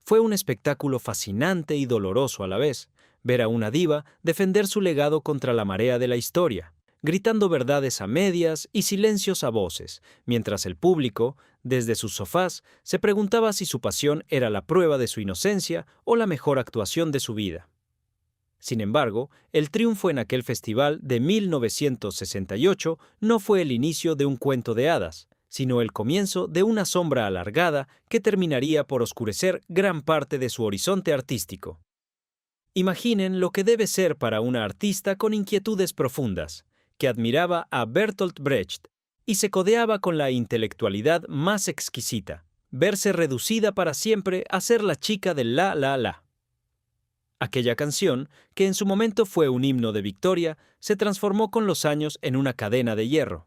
Fue un espectáculo fascinante y doloroso a la vez, ver a una diva defender su legado contra la marea de la historia, gritando verdades a medias y silencios a voces, mientras el público, desde sus sofás, se preguntaba si su pasión era la prueba de su inocencia o la mejor actuación de su vida. Sin embargo, el triunfo en aquel festival de 1968 no fue el inicio de un cuento de hadas, sino el comienzo de una sombra alargada que terminaría por oscurecer gran parte de su horizonte artístico. Imaginen lo que debe ser para una artista con inquietudes profundas, que admiraba a Bertolt Brecht y se codeaba con la intelectualidad más exquisita, verse reducida para siempre a ser la chica del la la la. Aquella canción, que en su momento fue un himno de victoria, se transformó con los años en una cadena de hierro.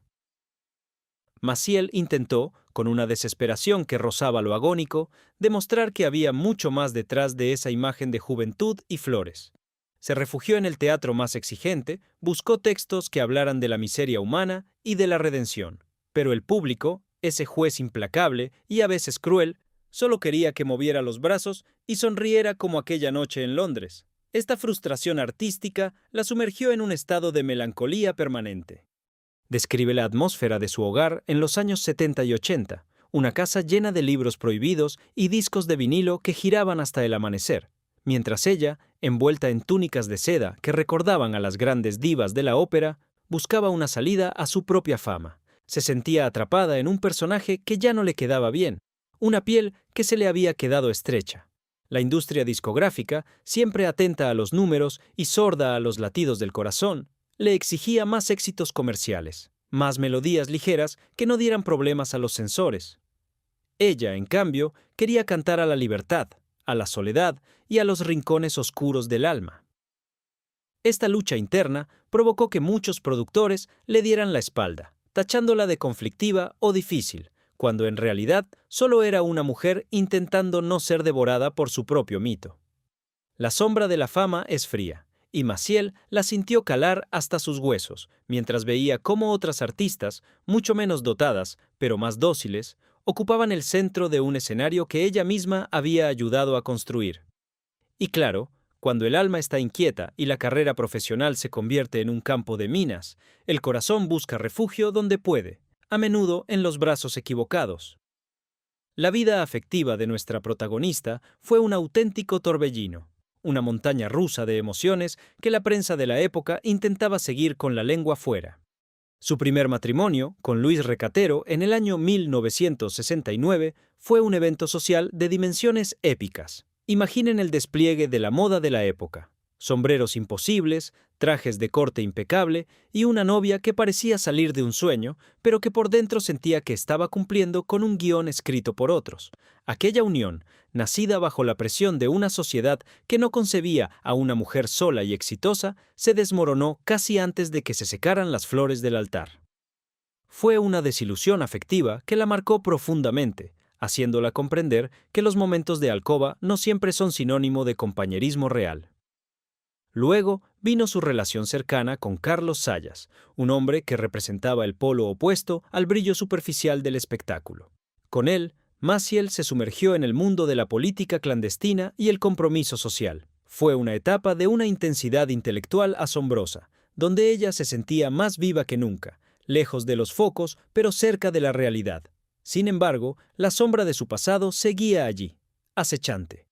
Maciel intentó, con una desesperación que rozaba lo agónico, demostrar que había mucho más detrás de esa imagen de juventud y flores. Se refugió en el teatro más exigente, buscó textos que hablaran de la miseria humana y de la redención. Pero el público, ese juez implacable y a veces cruel, solo quería que moviera los brazos y sonriera como aquella noche en Londres. Esta frustración artística la sumergió en un estado de melancolía permanente. Describe la atmósfera de su hogar en los años 70 y 80, una casa llena de libros prohibidos y discos de vinilo que giraban hasta el amanecer, mientras ella, envuelta en túnicas de seda que recordaban a las grandes divas de la ópera, buscaba una salida a su propia fama. Se sentía atrapada en un personaje que ya no le quedaba bien, una piel que se le había quedado estrecha. La industria discográfica, siempre atenta a los números y sorda a los latidos del corazón, le exigía más éxitos comerciales, más melodías ligeras que no dieran problemas a los censores. Ella, en cambio, quería cantar a la libertad, a la soledad y a los rincones oscuros del alma. Esta lucha interna provocó que muchos productores le dieran la espalda, tachándola de conflictiva o difícil, cuando en realidad solo era una mujer intentando no ser devorada por su propio mito. La sombra de la fama es fría, y Maciel la sintió calar hasta sus huesos, mientras veía cómo otras artistas, mucho menos dotadas, pero más dóciles, ocupaban el centro de un escenario que ella misma había ayudado a construir. Y claro, cuando el alma está inquieta y la carrera profesional se convierte en un campo de minas, el corazón busca refugio donde puede, a menudo en los brazos equivocados. La vida afectiva de nuestra protagonista fue un auténtico torbellino, una montaña rusa de emociones que la prensa de la época intentaba seguir con la lengua fuera. Su primer matrimonio, con Luis Recatero, en el año 1969, fue un evento social de dimensiones épicas. Imaginen el despliegue de la moda de la época. Sombreros imposibles, trajes de corte impecable y una novia que parecía salir de un sueño, pero que por dentro sentía que estaba cumpliendo con un guión escrito por otros. Aquella unión, nacida bajo la presión de una sociedad que no concebía a una mujer sola y exitosa, se desmoronó casi antes de que se secaran las flores del altar. Fue una desilusión afectiva que la marcó profundamente, haciéndola comprender que los momentos de alcoba no siempre son sinónimo de compañerismo real. Luego vino su relación cercana con Carlos Zayas, un hombre que representaba el polo opuesto al brillo superficial del espectáculo. Con él, Maciel se sumergió en el mundo de la política clandestina y el compromiso social. Fue una etapa de una intensidad intelectual asombrosa, donde ella se sentía más viva que nunca, lejos de los focos, pero cerca de la realidad. Sin embargo, la sombra de su pasado seguía allí, acechante.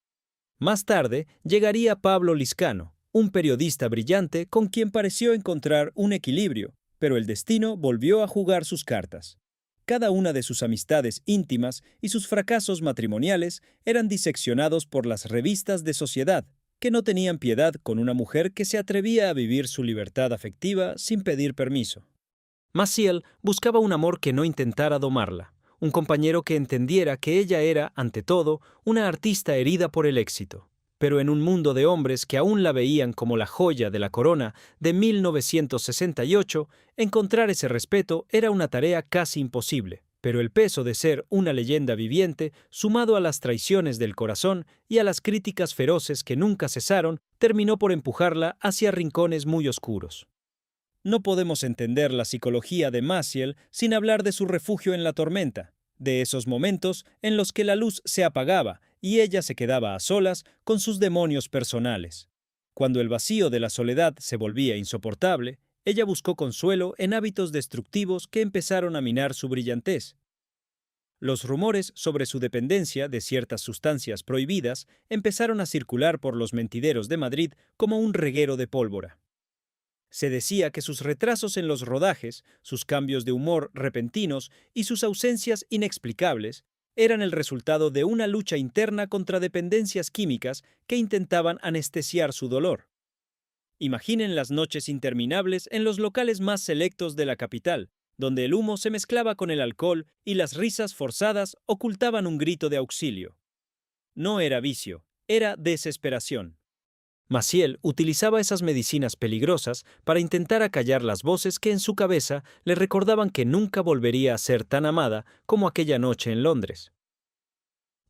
Más tarde llegaría Pablo Lizcano, un periodista brillante con quien pareció encontrar un equilibrio, pero el destino volvió a jugar sus cartas. Cada una de sus amistades íntimas y sus fracasos matrimoniales eran diseccionados por las revistas de sociedad, que no tenían piedad con una mujer que se atrevía a vivir su libertad afectiva sin pedir permiso. Maciel buscaba un amor que no intentara domarla, un compañero que entendiera que ella era, ante todo, una artista herida por el éxito. Pero en un mundo de hombres que aún la veían como la joya de la corona de 1968, encontrar ese respeto era una tarea casi imposible. Pero el peso de ser una leyenda viviente, sumado a las traiciones del corazón y a las críticas feroces que nunca cesaron, terminó por empujarla hacia rincones muy oscuros. No podemos entender la psicología de Maciel sin hablar de su refugio en la tormenta, de esos momentos en los que la luz se apagaba y ella se quedaba a solas con sus demonios personales. Cuando el vacío de la soledad se volvía insoportable, ella buscó consuelo en hábitos destructivos que empezaron a minar su brillantez. Los rumores sobre su dependencia de ciertas sustancias prohibidas empezaron a circular por los mentideros de Madrid como un reguero de pólvora. Se decía que sus retrasos en los rodajes, sus cambios de humor repentinos y sus ausencias inexplicables eran el resultado de una lucha interna contra dependencias químicas que intentaban anestesiar su dolor. Imaginen las noches interminables en los locales más selectos de la capital, donde el humo se mezclaba con el alcohol y las risas forzadas ocultaban un grito de auxilio. No era vicio, era desesperación. Maciel utilizaba esas medicinas peligrosas para intentar acallar las voces que en su cabeza le recordaban que nunca volvería a ser tan amada como aquella noche en Londres.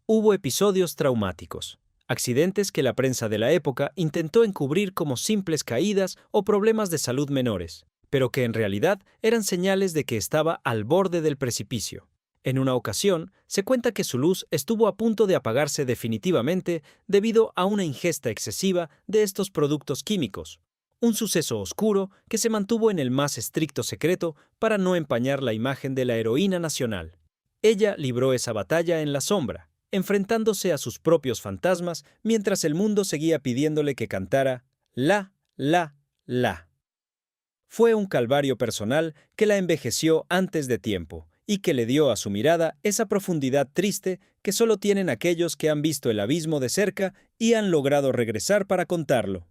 Hubo episodios traumáticos, accidentes que la prensa de la época intentó encubrir como simples caídas o problemas de salud menores, pero que en realidad eran señales de que estaba al borde del precipicio. En una ocasión, se cuenta que su luz estuvo a punto de apagarse definitivamente debido a una ingesta excesiva de estos productos químicos, un suceso oscuro que se mantuvo en el más estricto secreto para no empañar la imagen de la heroína nacional. Ella libró esa batalla en la sombra, enfrentándose a sus propios fantasmas mientras el mundo seguía pidiéndole que cantara la. Fue un calvario personal que la envejeció antes de tiempo y que le dio a su mirada esa profundidad triste que solo tienen aquellos que han visto el abismo de cerca y han logrado regresar para contarlo.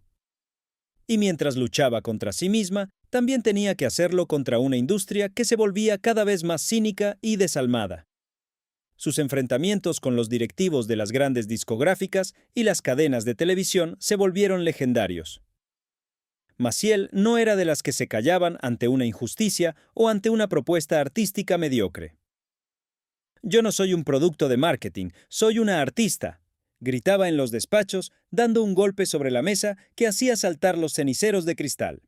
Y mientras luchaba contra sí misma, también tenía que hacerlo contra una industria que se volvía cada vez más cínica y desalmada. Sus enfrentamientos con los directivos de las grandes discográficas y las cadenas de televisión se volvieron legendarios. Maciel no era de las que se callaban ante una injusticia o ante una propuesta artística mediocre. «Yo no soy un producto de marketing, soy una artista», gritaba en los despachos, dando un golpe sobre la mesa que hacía saltar los ceniceros de cristal.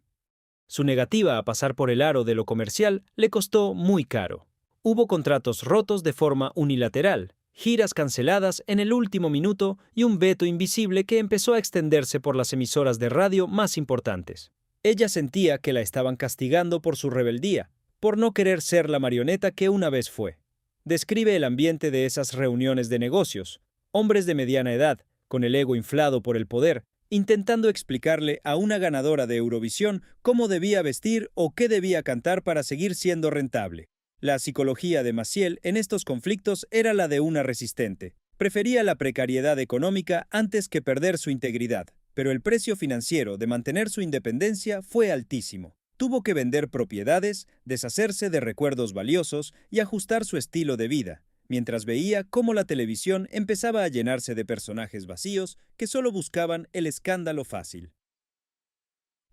Su negativa a pasar por el aro de lo comercial le costó muy caro. Hubo contratos rotos de forma unilateral, giras canceladas en el último minuto y un veto invisible que empezó a extenderse por las emisoras de radio más importantes. Ella sentía que la estaban castigando por su rebeldía, por no querer ser la marioneta que una vez fue. Describe el ambiente de esas reuniones de negocios, hombres de mediana edad, con el ego inflado por el poder, intentando explicarle a una ganadora de Eurovisión cómo debía vestir o qué debía cantar para seguir siendo rentable. La psicología de Maciel en estos conflictos era la de una resistente. Prefería la precariedad económica antes que perder su integridad, pero el precio financiero de mantener su independencia fue altísimo. Tuvo que vender propiedades, deshacerse de recuerdos valiosos y ajustar su estilo de vida, mientras veía cómo la televisión empezaba a llenarse de personajes vacíos que solo buscaban el escándalo fácil.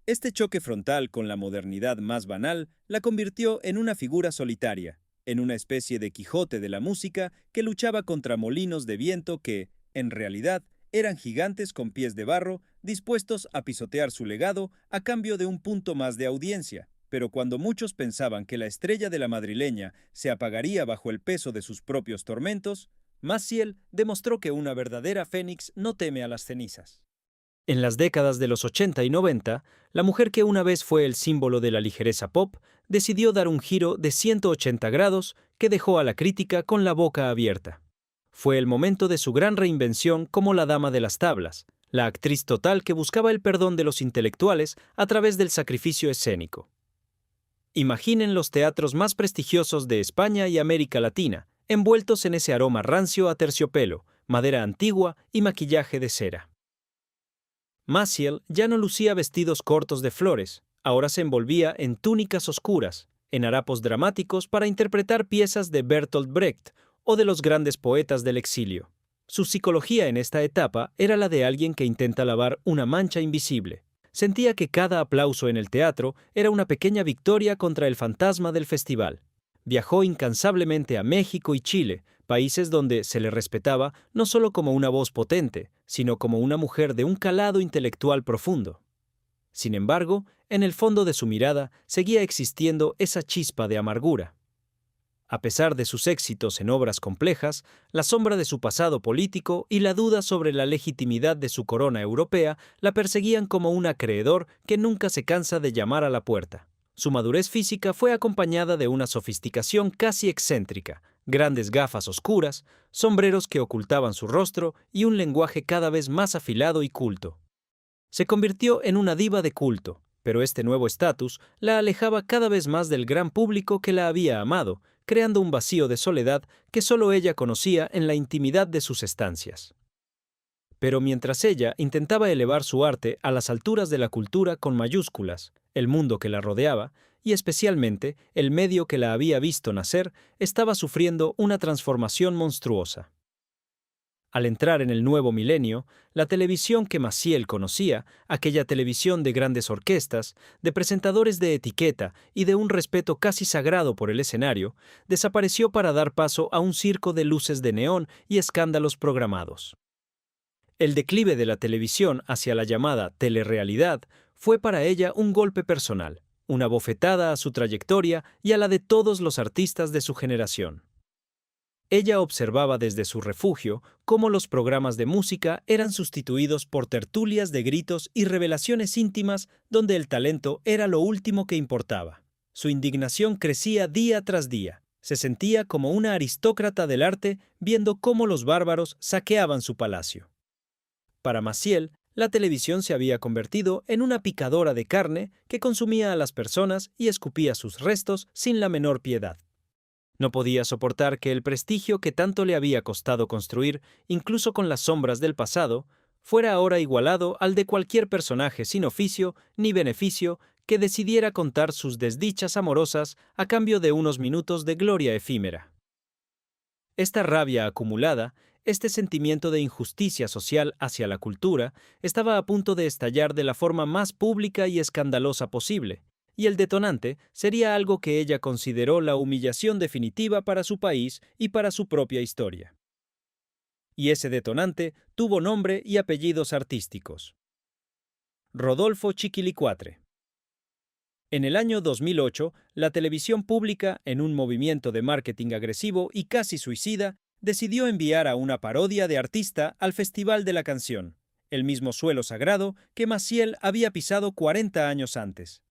Este choque frontal con la modernidad más banal la convirtió en una figura solitaria, en una especie de Quijote de la música que luchaba contra molinos de viento que, en realidad, eran gigantes con pies de barro dispuestos a pisotear su legado a cambio de un punto más de audiencia. Pero cuando muchos pensaban que la estrella de la madrileña se apagaría bajo el peso de sus propios tormentos, Maciel demostró que una verdadera fénix no teme a las cenizas. En las décadas de los 80 y 90, la mujer que una vez fue el símbolo de la ligereza pop decidió dar un giro de 180 grados que dejó a la crítica con la boca abierta. Fue el momento de su gran reinvención como la dama de las tablas, la actriz total que buscaba el perdón de los intelectuales a través del sacrificio escénico. Imaginen los teatros más prestigiosos de España y América Latina, envueltos en ese aroma rancio a terciopelo, madera antigua y maquillaje de cera. Maciel ya no lucía vestidos cortos de flores, ahora se envolvía en túnicas oscuras, en harapos dramáticos para interpretar piezas de Bertolt Brecht o de los grandes poetas del exilio. Su psicología en esta etapa era la de alguien que intenta lavar una mancha invisible. Sentía que cada aplauso en el teatro era una pequeña victoria contra el fantasma del festival. Viajó incansablemente a México y Chile, países donde se le respetaba no solo como una voz potente, sino como una mujer de un calado intelectual profundo. Sin embargo, en el fondo de su mirada seguía existiendo esa chispa de amargura. A pesar de sus éxitos en obras complejas, la sombra de su pasado político y la duda sobre la legitimidad de su corona europea la perseguían como un acreedor que nunca se cansa de llamar a la puerta. Su madurez física fue acompañada de una sofisticación casi excéntrica, grandes gafas oscuras, sombreros que ocultaban su rostro y un lenguaje cada vez más afilado y culto. Se convirtió en una diva de culto, pero este nuevo estatus la alejaba cada vez más del gran público que la había amado, creando un vacío de soledad que solo ella conocía en la intimidad de sus estancias. Pero mientras ella intentaba elevar su arte a las alturas de la cultura con mayúsculas, el mundo que la rodeaba, y especialmente el medio que la había visto nacer, estaba sufriendo una transformación monstruosa. Al entrar en el nuevo milenio, la televisión que Maciel conocía, aquella televisión de grandes orquestas, de presentadores de etiqueta y de un respeto casi sagrado por el escenario, desapareció para dar paso a un circo de luces de neón y escándalos programados. El declive de la televisión hacia la llamada telerrealidad fue para ella un golpe personal, una bofetada a su trayectoria y a la de todos los artistas de su generación. Ella observaba desde su refugio cómo los programas de música eran sustituidos por tertulias de gritos y revelaciones íntimas donde el talento era lo último que importaba. Su indignación crecía día tras día. Se sentía como una aristócrata del arte viendo cómo los bárbaros saqueaban su palacio. Para Maciel, la televisión se había convertido en una picadora de carne que consumía a las personas y escupía sus restos sin la menor piedad. No podía soportar que el prestigio que tanto le había costado construir, incluso con las sombras del pasado, fuera ahora igualado al de cualquier personaje sin oficio ni beneficio que decidiera contar sus desdichas amorosas a cambio de unos minutos de gloria efímera. Esta rabia acumulada, este sentimiento de injusticia social hacia la cultura, estaba a punto de estallar de la forma más pública y escandalosa posible, y el detonante sería algo que ella consideró la humillación definitiva para su país y para su propia historia. Y ese detonante tuvo nombre y apellidos artísticos. Rodolfo Chiquilicuatre. En el año 2008, la televisión pública, en un movimiento de marketing agresivo y casi suicida, decidió enviar a una parodia de artista al Festival de la Canción, el mismo suelo sagrado que Maciel había pisado 40 años antes.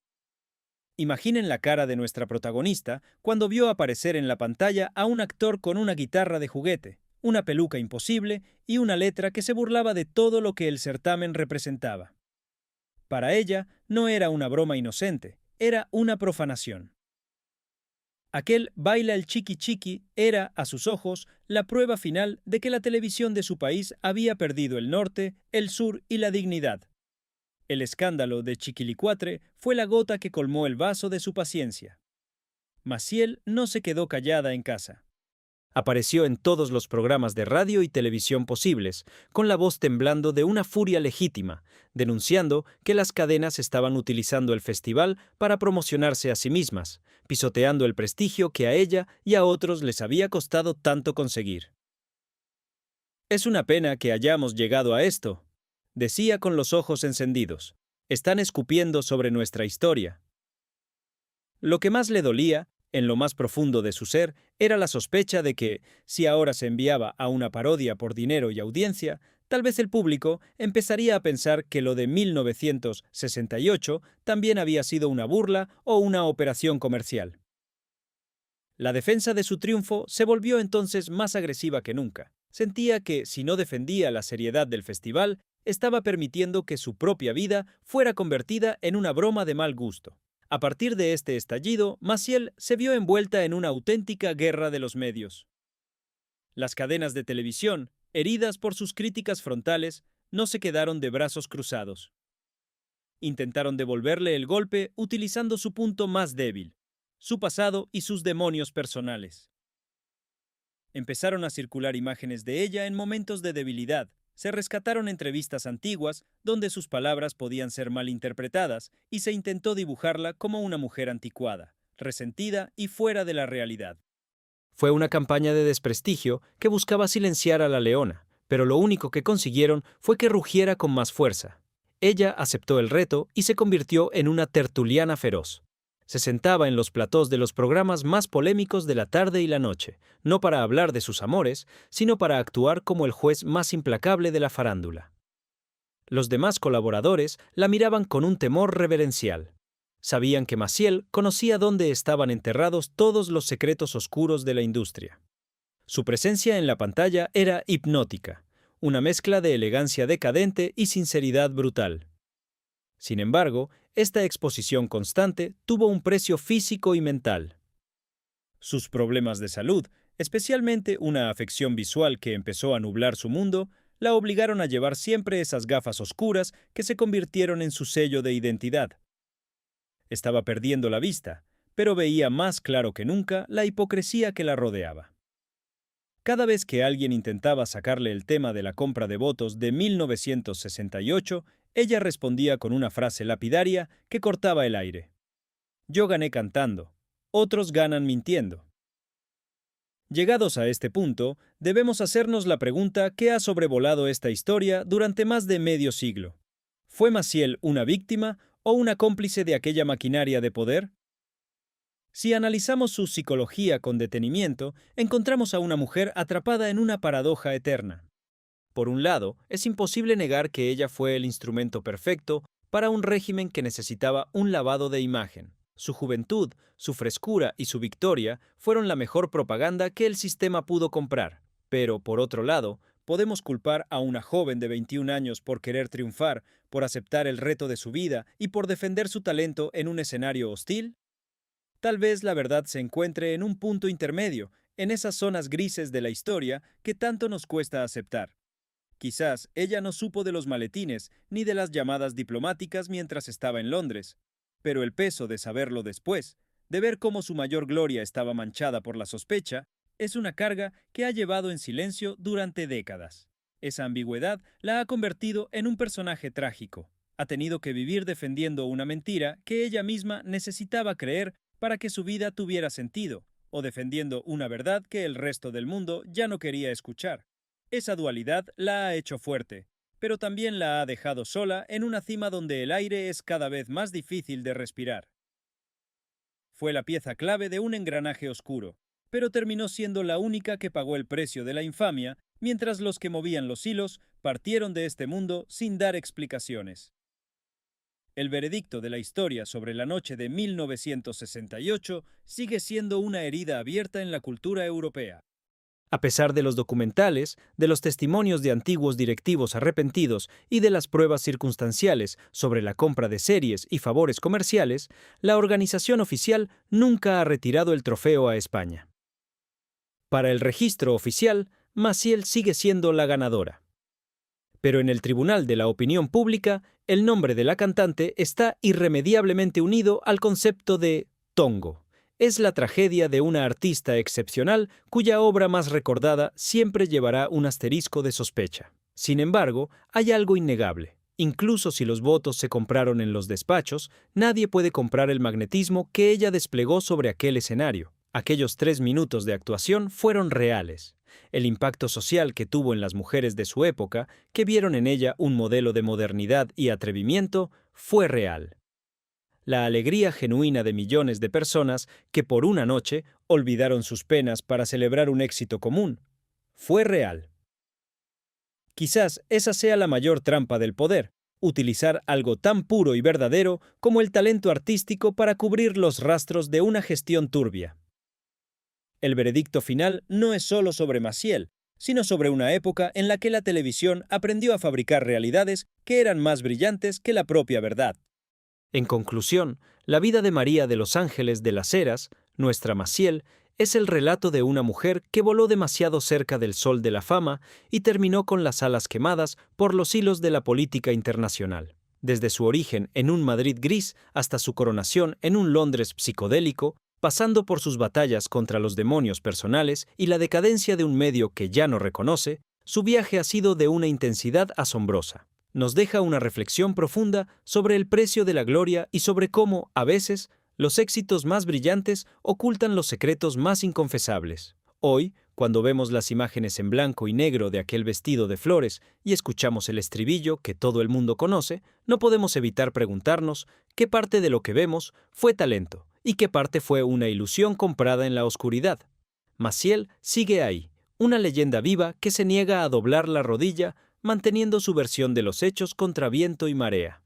Imaginen la cara de nuestra protagonista cuando vio aparecer en la pantalla a un actor con una guitarra de juguete, una peluca imposible y una letra que se burlaba de todo lo que el certamen representaba. Para ella no era una broma inocente, era una profanación. Aquel Baila el Chiqui Chiqui era, a sus ojos, la prueba final de que la televisión de su país había perdido el norte, el sur y la dignidad. El escándalo de Chiquilicuatre fue la gota que colmó el vaso de su paciencia. Maciel no se quedó callada en casa. Apareció en todos los programas de radio y televisión posibles, con la voz temblando de una furia legítima, denunciando que las cadenas estaban utilizando el festival para promocionarse a sí mismas, pisoteando el prestigio que a ella y a otros les había costado tanto conseguir. «Es una pena que hayamos llegado a esto», decía con los ojos encendidos. «Están escupiendo sobre nuestra historia». Lo que más le dolía En lo más profundo de su ser era la sospecha de que, si ahora se enviaba a una parodia por dinero y audiencia, tal vez el público empezaría a pensar que lo de 1968 también había sido una burla o una operación comercial. La defensa de su triunfo se volvió entonces más agresiva que nunca. Sentía que, si no defendía la seriedad del festival, estaba permitiendo que su propia vida fuera convertida en una broma de mal gusto. A partir de este estallido, Maciel se vio envuelta en una auténtica guerra de los medios. Las cadenas de televisión, heridas por sus críticas frontales, no se quedaron de brazos cruzados. Intentaron devolverle el golpe utilizando su punto más débil, su pasado y sus demonios personales. Empezaron a circular imágenes de ella en momentos de debilidad. Se rescataron entrevistas antiguas donde sus palabras podían ser malinterpretadas y se intentó dibujarla como una mujer anticuada, resentida y fuera de la realidad. Fue una campaña de desprestigio que buscaba silenciar a la leona, pero lo único que consiguieron fue que rugiera con más fuerza. Ella aceptó el reto y se convirtió en una tertuliana feroz. Se sentaba en los platós de los programas más polémicos de la tarde y la noche, no para hablar de sus amores, sino para actuar como el juez más implacable de la farándula. Los demás colaboradores la miraban con un temor reverencial. Sabían que Maciel conocía dónde estaban enterrados todos los secretos oscuros de la industria. Su presencia en la pantalla era hipnótica, una mezcla de elegancia decadente y sinceridad brutal. Sin embargo, esta exposición constante tuvo un precio físico y mental. Sus problemas de salud, especialmente una afección visual que empezó a nublar su mundo, la obligaron a llevar siempre esas gafas oscuras que se convirtieron en su sello de identidad. Estaba perdiendo la vista, pero veía más claro que nunca la hipocresía que la rodeaba. Cada vez que alguien intentaba sacarle el tema de la compra de votos de 1968, ella respondía con una frase lapidaria que cortaba el aire. Yo gané cantando, otros ganan mintiendo. Llegados a este punto, debemos hacernos la pregunta que ha sobrevolado esta historia durante más de medio siglo. ¿Fue Maciel una víctima o una cómplice de aquella maquinaria de poder? Si analizamos su psicología con detenimiento, encontramos a una mujer atrapada en una paradoja eterna. Por un lado, es imposible negar que ella fue el instrumento perfecto para un régimen que necesitaba un lavado de imagen. Su juventud, su frescura y su victoria fueron la mejor propaganda que el sistema pudo comprar. Pero, por otro lado, ¿podemos culpar a una joven de 21 años por querer triunfar, por aceptar el reto de su vida y por defender su talento en un escenario hostil? Tal vez la verdad se encuentre en un punto intermedio, en esas zonas grises de la historia que tanto nos cuesta aceptar. Quizás ella no supo de los maletines ni de las llamadas diplomáticas mientras estaba en Londres, pero el peso de saberlo después, de ver cómo su mayor gloria estaba manchada por la sospecha, es una carga que ha llevado en silencio durante décadas. Esa ambigüedad la ha convertido en un personaje trágico. Ha tenido que vivir defendiendo una mentira que ella misma necesitaba creer para que su vida tuviera sentido, o defendiendo una verdad que el resto del mundo ya no quería escuchar. Esa dualidad la ha hecho fuerte, pero también la ha dejado sola en una cima donde el aire es cada vez más difícil de respirar. Fue la pieza clave de un engranaje oscuro, pero terminó siendo la única que pagó el precio de la infamia, mientras los que movían los hilos partieron de este mundo sin dar explicaciones. El veredicto de la historia sobre la noche de 1968 sigue siendo una herida abierta en la cultura europea. A pesar de los documentales, de los testimonios de antiguos directivos arrepentidos y de las pruebas circunstanciales sobre la compra de series y favores comerciales, la organización oficial nunca ha retirado el trofeo a España. Para el registro oficial, Maciel sigue siendo la ganadora. Pero en el Tribunal de la Opinión Pública, el nombre de la cantante está irremediablemente unido al concepto de tongo. Es la tragedia de una artista excepcional cuya obra más recordada siempre llevará un asterisco de sospecha. Sin embargo, hay algo innegable. Incluso si los votos se compraron en los despachos, nadie puede comprar el magnetismo que ella desplegó sobre aquel escenario. Aquellos 3 minutos de actuación fueron reales. El impacto social que tuvo en las mujeres de su época, que vieron en ella un modelo de modernidad y atrevimiento, fue real. la alegría genuina de millones de personas que por una noche olvidaron sus penas para celebrar un éxito común. Fue real. Quizás esa sea la mayor trampa del poder, utilizar algo tan puro y verdadero como el talento artístico para cubrir los rastros de una gestión turbia. El veredicto final no es solo sobre Maciel, sino sobre una época en la que la televisión aprendió a fabricar realidades que eran más brillantes que la propia verdad. En conclusión, la vida de María de los Ángeles de las Heras, nuestra Maciel, es el relato de una mujer que voló demasiado cerca del sol de la fama y terminó con las alas quemadas por los hilos de la política internacional. Desde su origen en un Madrid gris hasta su coronación en un Londres psicodélico, pasando por sus batallas contra los demonios personales y la decadencia de un medio que ya no reconoce, su viaje ha sido de una intensidad asombrosa. Nos deja una reflexión profunda sobre el precio de la gloria y sobre cómo, a veces, los éxitos más brillantes ocultan los secretos más inconfesables. Hoy, cuando vemos las imágenes en blanco y negro de aquel vestido de flores y escuchamos el estribillo que todo el mundo conoce, no podemos evitar preguntarnos qué parte de lo que vemos fue talento y qué parte fue una ilusión comprada en la oscuridad. Maciel sigue ahí, una leyenda viva que se niega a doblar la rodilla, manteniendo su versión de los hechos contra viento y marea.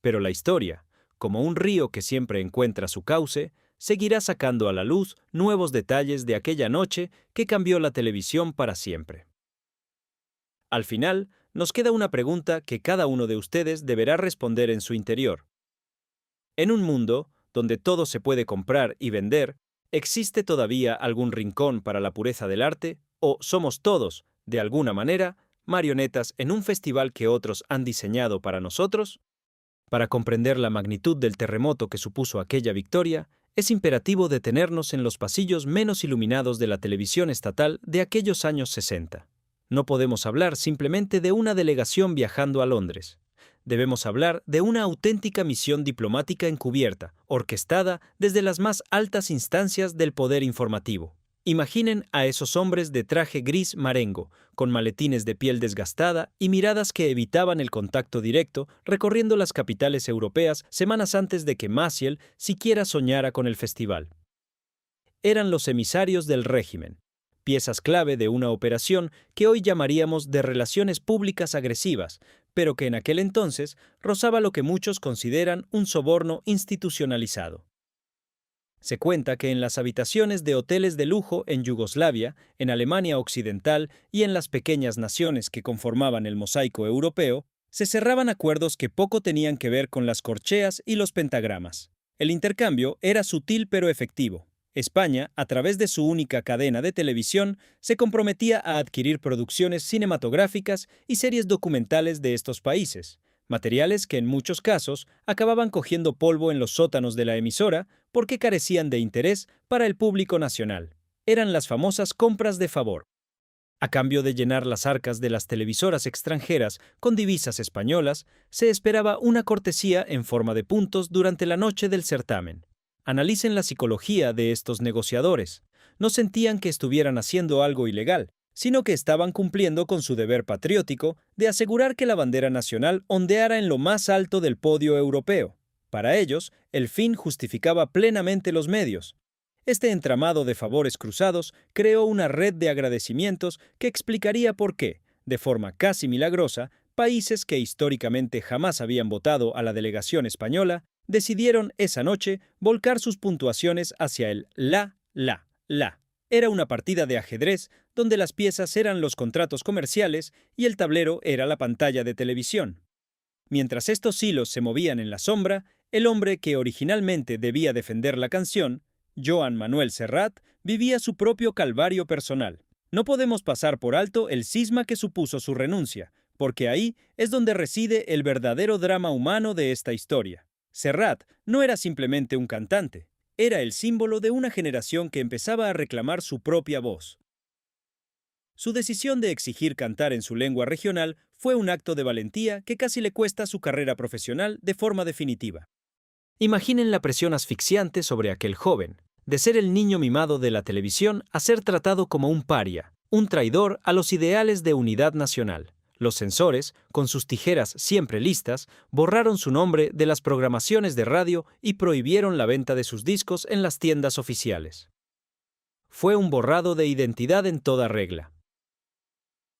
Pero la historia, como un río que siempre encuentra su cauce, seguirá sacando a la luz nuevos detalles de aquella noche que cambió la televisión para siempre. Al final, nos queda una pregunta que cada uno de ustedes deberá responder en su interior. En un mundo donde todo se puede comprar y vender, ¿existe todavía algún rincón para la pureza del arte? ¿O somos todos, de alguna manera, marionetas en un festival que otros han diseñado para nosotros? Para comprender la magnitud del terremoto que supuso aquella victoria, es imperativo detenernos en los pasillos menos iluminados de la televisión estatal de aquellos años 60. No podemos hablar simplemente de una delegación viajando a Londres. Debemos hablar de una auténtica misión diplomática encubierta, orquestada desde las más altas instancias del poder informativo. Imaginen a esos hombres de traje gris marengo, con maletines de piel desgastada y miradas que evitaban el contacto directo, recorriendo las capitales europeas semanas antes de que Maciel siquiera soñara con el festival. Eran los emisarios del régimen, piezas clave de una operación que hoy llamaríamos de relaciones públicas agresivas, pero que en aquel entonces rozaba lo que muchos consideran un soborno institucionalizado. Se cuenta que en las habitaciones de hoteles de lujo en Yugoslavia, en Alemania Occidental y en las pequeñas naciones que conformaban el mosaico europeo, se cerraban acuerdos que poco tenían que ver con las corcheas y los pentagramas. El intercambio era sutil pero efectivo. España, a través de su única cadena de televisión, se comprometía a adquirir producciones cinematográficas y series documentales de estos países, materiales que en muchos casos acababan cogiendo polvo en los sótanos de la emisora porque carecían de interés para el público nacional. Eran las famosas compras de favor. A cambio de llenar las arcas de las televisoras extranjeras con divisas españolas, se esperaba una cortesía en forma de puntos durante la noche del certamen. Analicen la psicología de estos negociadores. No sentían que estuvieran haciendo algo ilegal, sino que estaban cumpliendo con su deber patriótico de asegurar que la bandera nacional ondeara en lo más alto del podio europeo. Para ellos, el fin justificaba plenamente los medios. Este entramado de favores cruzados creó una red de agradecimientos que explicaría por qué, de forma casi milagrosa, países que históricamente jamás habían votado a la delegación española, decidieron esa noche volcar sus puntuaciones hacia el la. Era una partida de ajedrez donde las piezas eran los contratos comerciales y el tablero era la pantalla de televisión. Mientras estos hilos se movían en la sombra, el hombre que originalmente debía defender la canción, Joan Manuel Serrat, vivía su propio calvario personal. No podemos pasar por alto el cisma que supuso su renuncia, porque ahí es donde reside el verdadero drama humano de esta historia. Serrat no era simplemente un cantante, era el símbolo de una generación que empezaba a reclamar su propia voz. Su decisión de exigir cantar en su lengua regional fue un acto de valentía que casi le cuesta su carrera profesional de forma definitiva. Imaginen la presión asfixiante sobre aquel joven, de ser el niño mimado de la televisión a ser tratado como un paria, un traidor a los ideales de unidad nacional. Los censores, con sus tijeras siempre listas, borraron su nombre de las programaciones de radio y prohibieron la venta de sus discos en las tiendas oficiales. Fue un borrado de identidad en toda regla.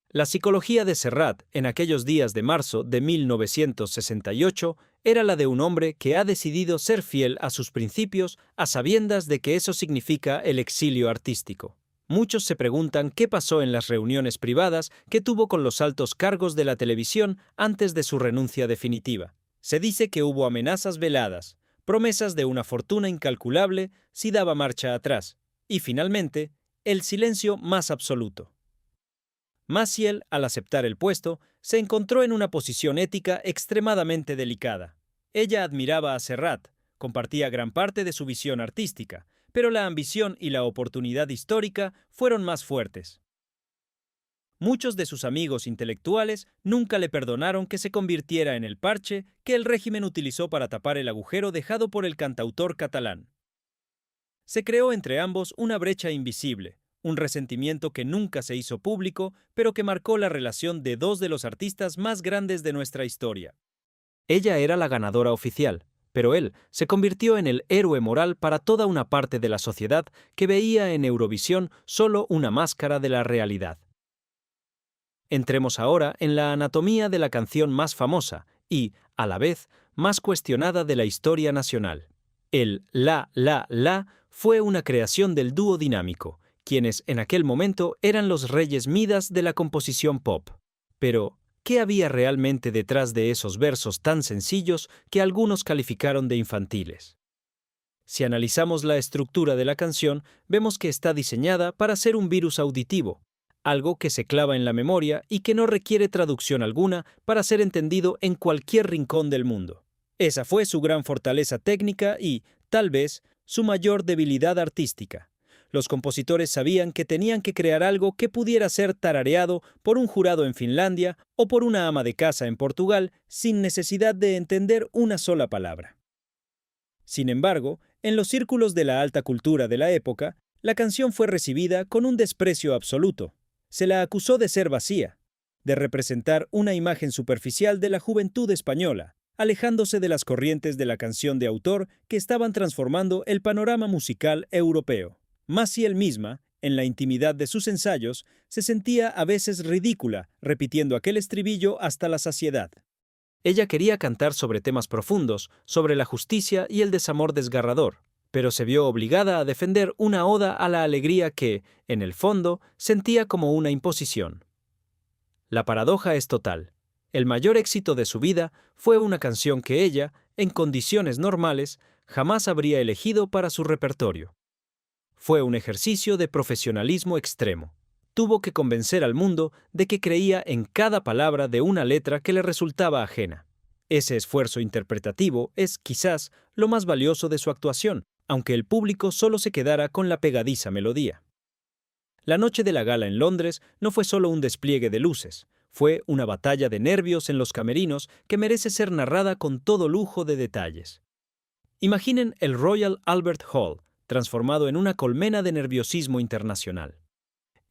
La psicología de Serrat, en aquellos días de marzo de 1968, era la de un hombre que ha decidido ser fiel a sus principios a sabiendas de que eso significa el exilio artístico. Muchos se preguntan qué pasó en las reuniones privadas que tuvo con los altos cargos de la televisión antes de su renuncia definitiva. Se dice que hubo amenazas veladas, promesas de una fortuna incalculable si daba marcha atrás, y finalmente, el silencio más absoluto. Maciel, al aceptar el puesto, se encontró en una posición ética extremadamente delicada. Ella admiraba a Serrat, compartía gran parte de su visión artística, pero la ambición y la oportunidad histórica fueron más fuertes. Muchos de sus amigos intelectuales nunca le perdonaron que se convirtiera en el parche que el régimen utilizó para tapar el agujero dejado por el cantautor catalán. Se creó entre ambos una brecha invisible, un resentimiento que nunca se hizo público, pero que marcó la relación de dos de los artistas más grandes de nuestra historia. Ella era la ganadora oficial, pero él se convirtió en el héroe moral para toda una parte de la sociedad que veía en Eurovisión solo una máscara de la realidad. Entremos ahora en la anatomía de la canción más famosa y, a la vez, más cuestionada de la historia nacional. El La, La, La fue una creación del dúo dinámico, quienes en aquel momento eran los reyes Midas de la composición pop. Pero, ¿qué había realmente detrás de esos versos tan sencillos que algunos calificaron de infantiles? Si analizamos la estructura de la canción, vemos que está diseñada para ser un virus auditivo, algo que se clava en la memoria y que no requiere traducción alguna para ser entendido en cualquier rincón del mundo. Esa fue su gran fortaleza técnica y, tal vez, su mayor debilidad artística. Los compositores sabían que tenían que crear algo que pudiera ser tarareado por un jurado en Finlandia o por una ama de casa en Portugal sin necesidad de entender una sola palabra. Sin embargo, en los círculos de la alta cultura de la época, la canción fue recibida con un desprecio absoluto. Se la acusó de ser vacía, de representar una imagen superficial de la juventud española, alejándose de las corrientes de la canción de autor que estaban transformando el panorama musical europeo. Maciel misma, en la intimidad de sus ensayos, se sentía a veces ridícula, repitiendo aquel estribillo hasta la saciedad. Ella quería cantar sobre temas profundos, sobre la justicia y el desamor desgarrador, pero se vio obligada a defender una oda a la alegría que, en el fondo, sentía como una imposición. La paradoja es total. El mayor éxito de su vida fue una canción que ella, en condiciones normales, jamás habría elegido para su repertorio. Fue un ejercicio de profesionalismo extremo. Tuvo que convencer al mundo de que creía en cada palabra de una letra que le resultaba ajena. Ese esfuerzo interpretativo es, quizás, lo más valioso de su actuación, aunque el público solo se quedara con la pegadiza melodía. La noche de la gala en Londres no fue solo un despliegue de luces, fue una batalla de nervios en los camerinos que merece ser narrada con todo lujo de detalles. Imaginen el Royal Albert Hall, transformado en una colmena de nerviosismo internacional.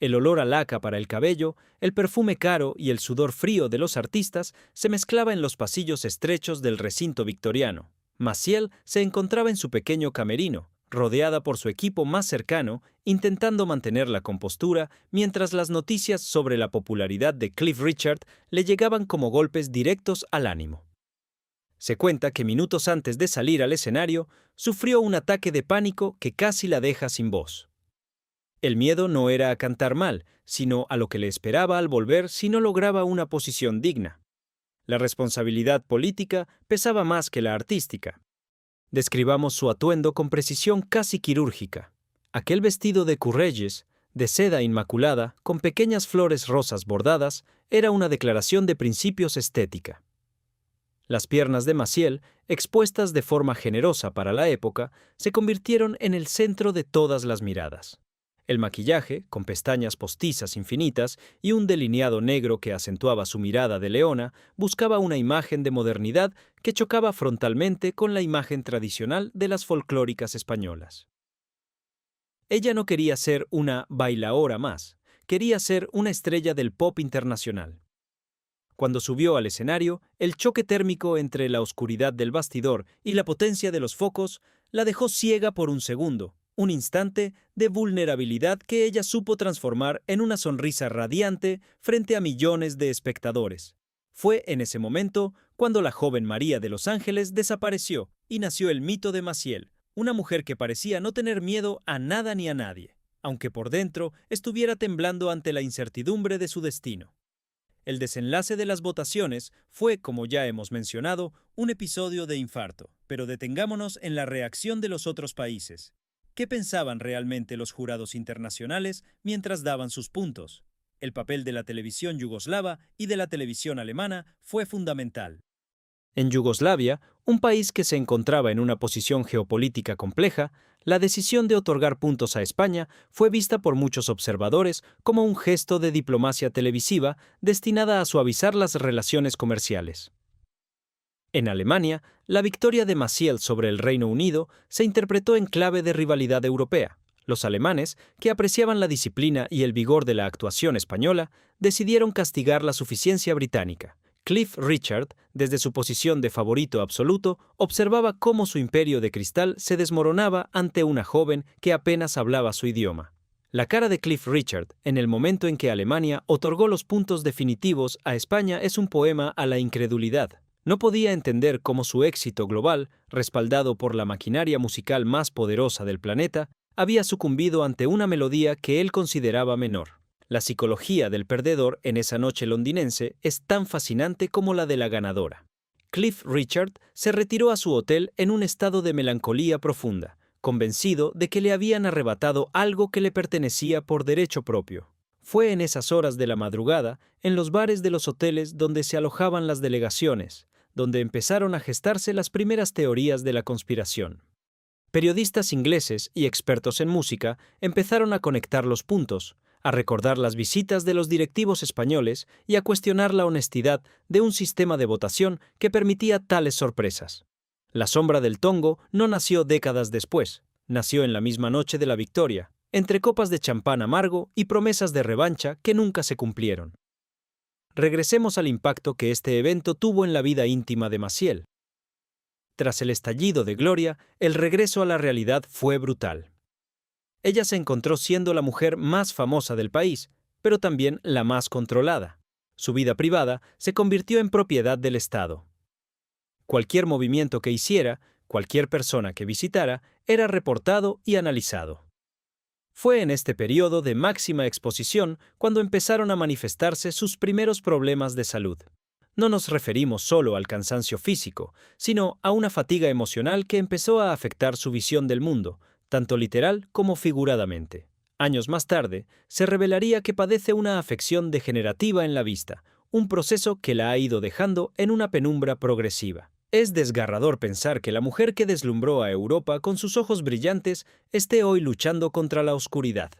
El olor a laca para el cabello, el perfume caro y el sudor frío de los artistas se mezclaba en los pasillos estrechos del recinto victoriano. Maciel se encontraba en su pequeño camerino, rodeada por su equipo más cercano, intentando mantener la compostura mientras las noticias sobre la popularidad de Cliff Richard le llegaban como golpes directos al ánimo. Se cuenta que minutos antes de salir al escenario, sufrió un ataque de pánico que casi la deja sin voz. El miedo no era a cantar mal, sino a lo que le esperaba al volver si no lograba una posición digna. La responsabilidad política pesaba más que la artística. Describamos su atuendo con precisión casi quirúrgica. Aquel vestido de Courrèges, de seda inmaculada, con pequeñas flores rosas bordadas, era una declaración de principios estética. Las piernas de Maciel, expuestas de forma generosa para la época, se convirtieron en el centro de todas las miradas. El maquillaje, con pestañas postizas infinitas y un delineado negro que acentuaba su mirada de leona, buscaba una imagen de modernidad que chocaba frontalmente con la imagen tradicional de las folclóricas españolas. Ella no quería ser una bailaora más, quería ser una estrella del pop internacional. Cuando subió al escenario, el choque térmico entre la oscuridad del bastidor y la potencia de los focos la dejó ciega por un segundo, un instante de vulnerabilidad que ella supo transformar en una sonrisa radiante frente a millones de espectadores. Fue en ese momento cuando la joven María de los Ángeles desapareció y nació el mito de Maciel, una mujer que parecía no tener miedo a nada ni a nadie, aunque por dentro estuviera temblando ante la incertidumbre de su destino. El desenlace de las votaciones fue, como ya hemos mencionado, un episodio de infarto, pero detengámonos en la reacción de los otros países. ¿Qué pensaban realmente los jurados internacionales mientras daban sus puntos? El papel de la televisión yugoslava y de la televisión alemana fue fundamental. En Yugoslavia, un país que se encontraba en una posición geopolítica compleja, la decisión de otorgar puntos a España fue vista por muchos observadores como un gesto de diplomacia televisiva destinada a suavizar las relaciones comerciales. En Alemania, la victoria de Maciel sobre el Reino Unido se interpretó en clave de rivalidad europea. Los alemanes, que apreciaban la disciplina y el vigor de la actuación española, decidieron castigar la suficiencia británica. Cliff Richard, desde su posición de favorito absoluto, observaba cómo su imperio de cristal se desmoronaba ante una joven que apenas hablaba su idioma. La cara de Cliff Richard, en el momento en que Alemania otorgó los puntos definitivos a España, es un poema a la incredulidad. No podía entender cómo su éxito global, respaldado por la maquinaria musical más poderosa del planeta, había sucumbido ante una melodía que él consideraba menor. La psicología del perdedor en esa noche londinense es tan fascinante como la de la ganadora. Cliff Richard se retiró a su hotel en un estado de melancolía profunda, convencido de que le habían arrebatado algo que le pertenecía por derecho propio. Fue en esas horas de la madrugada, en los bares de los hoteles donde se alojaban las delegaciones, donde empezaron a gestarse las primeras teorías de la conspiración. Periodistas ingleses y expertos en música empezaron a conectar los puntos, a recordar las visitas de los directivos españoles y a cuestionar la honestidad de un sistema de votación que permitía tales sorpresas. La sombra del tongo no nació décadas después, nació en la misma noche de la victoria, entre copas de champán amargo y promesas de revancha que nunca se cumplieron. Regresemos al impacto que este evento tuvo en la vida íntima de Maciel. Tras el estallido de gloria, el regreso a la realidad fue brutal. Ella se encontró siendo la mujer más famosa del país, pero también la más controlada. Su vida privada se convirtió en propiedad del Estado. Cualquier movimiento que hiciera, cualquier persona que visitara, era reportado y analizado. Fue en este periodo de máxima exposición cuando empezaron a manifestarse sus primeros problemas de salud. No nos referimos solo al cansancio físico, sino a una fatiga emocional que empezó a afectar su visión del mundo, tanto literal como figuradamente. Años más tarde, se revelaría que padece una afección degenerativa en la vista, un proceso que la ha ido dejando en una penumbra progresiva. Es desgarrador pensar que la mujer que deslumbró a Europa con sus ojos brillantes esté hoy luchando contra la oscuridad.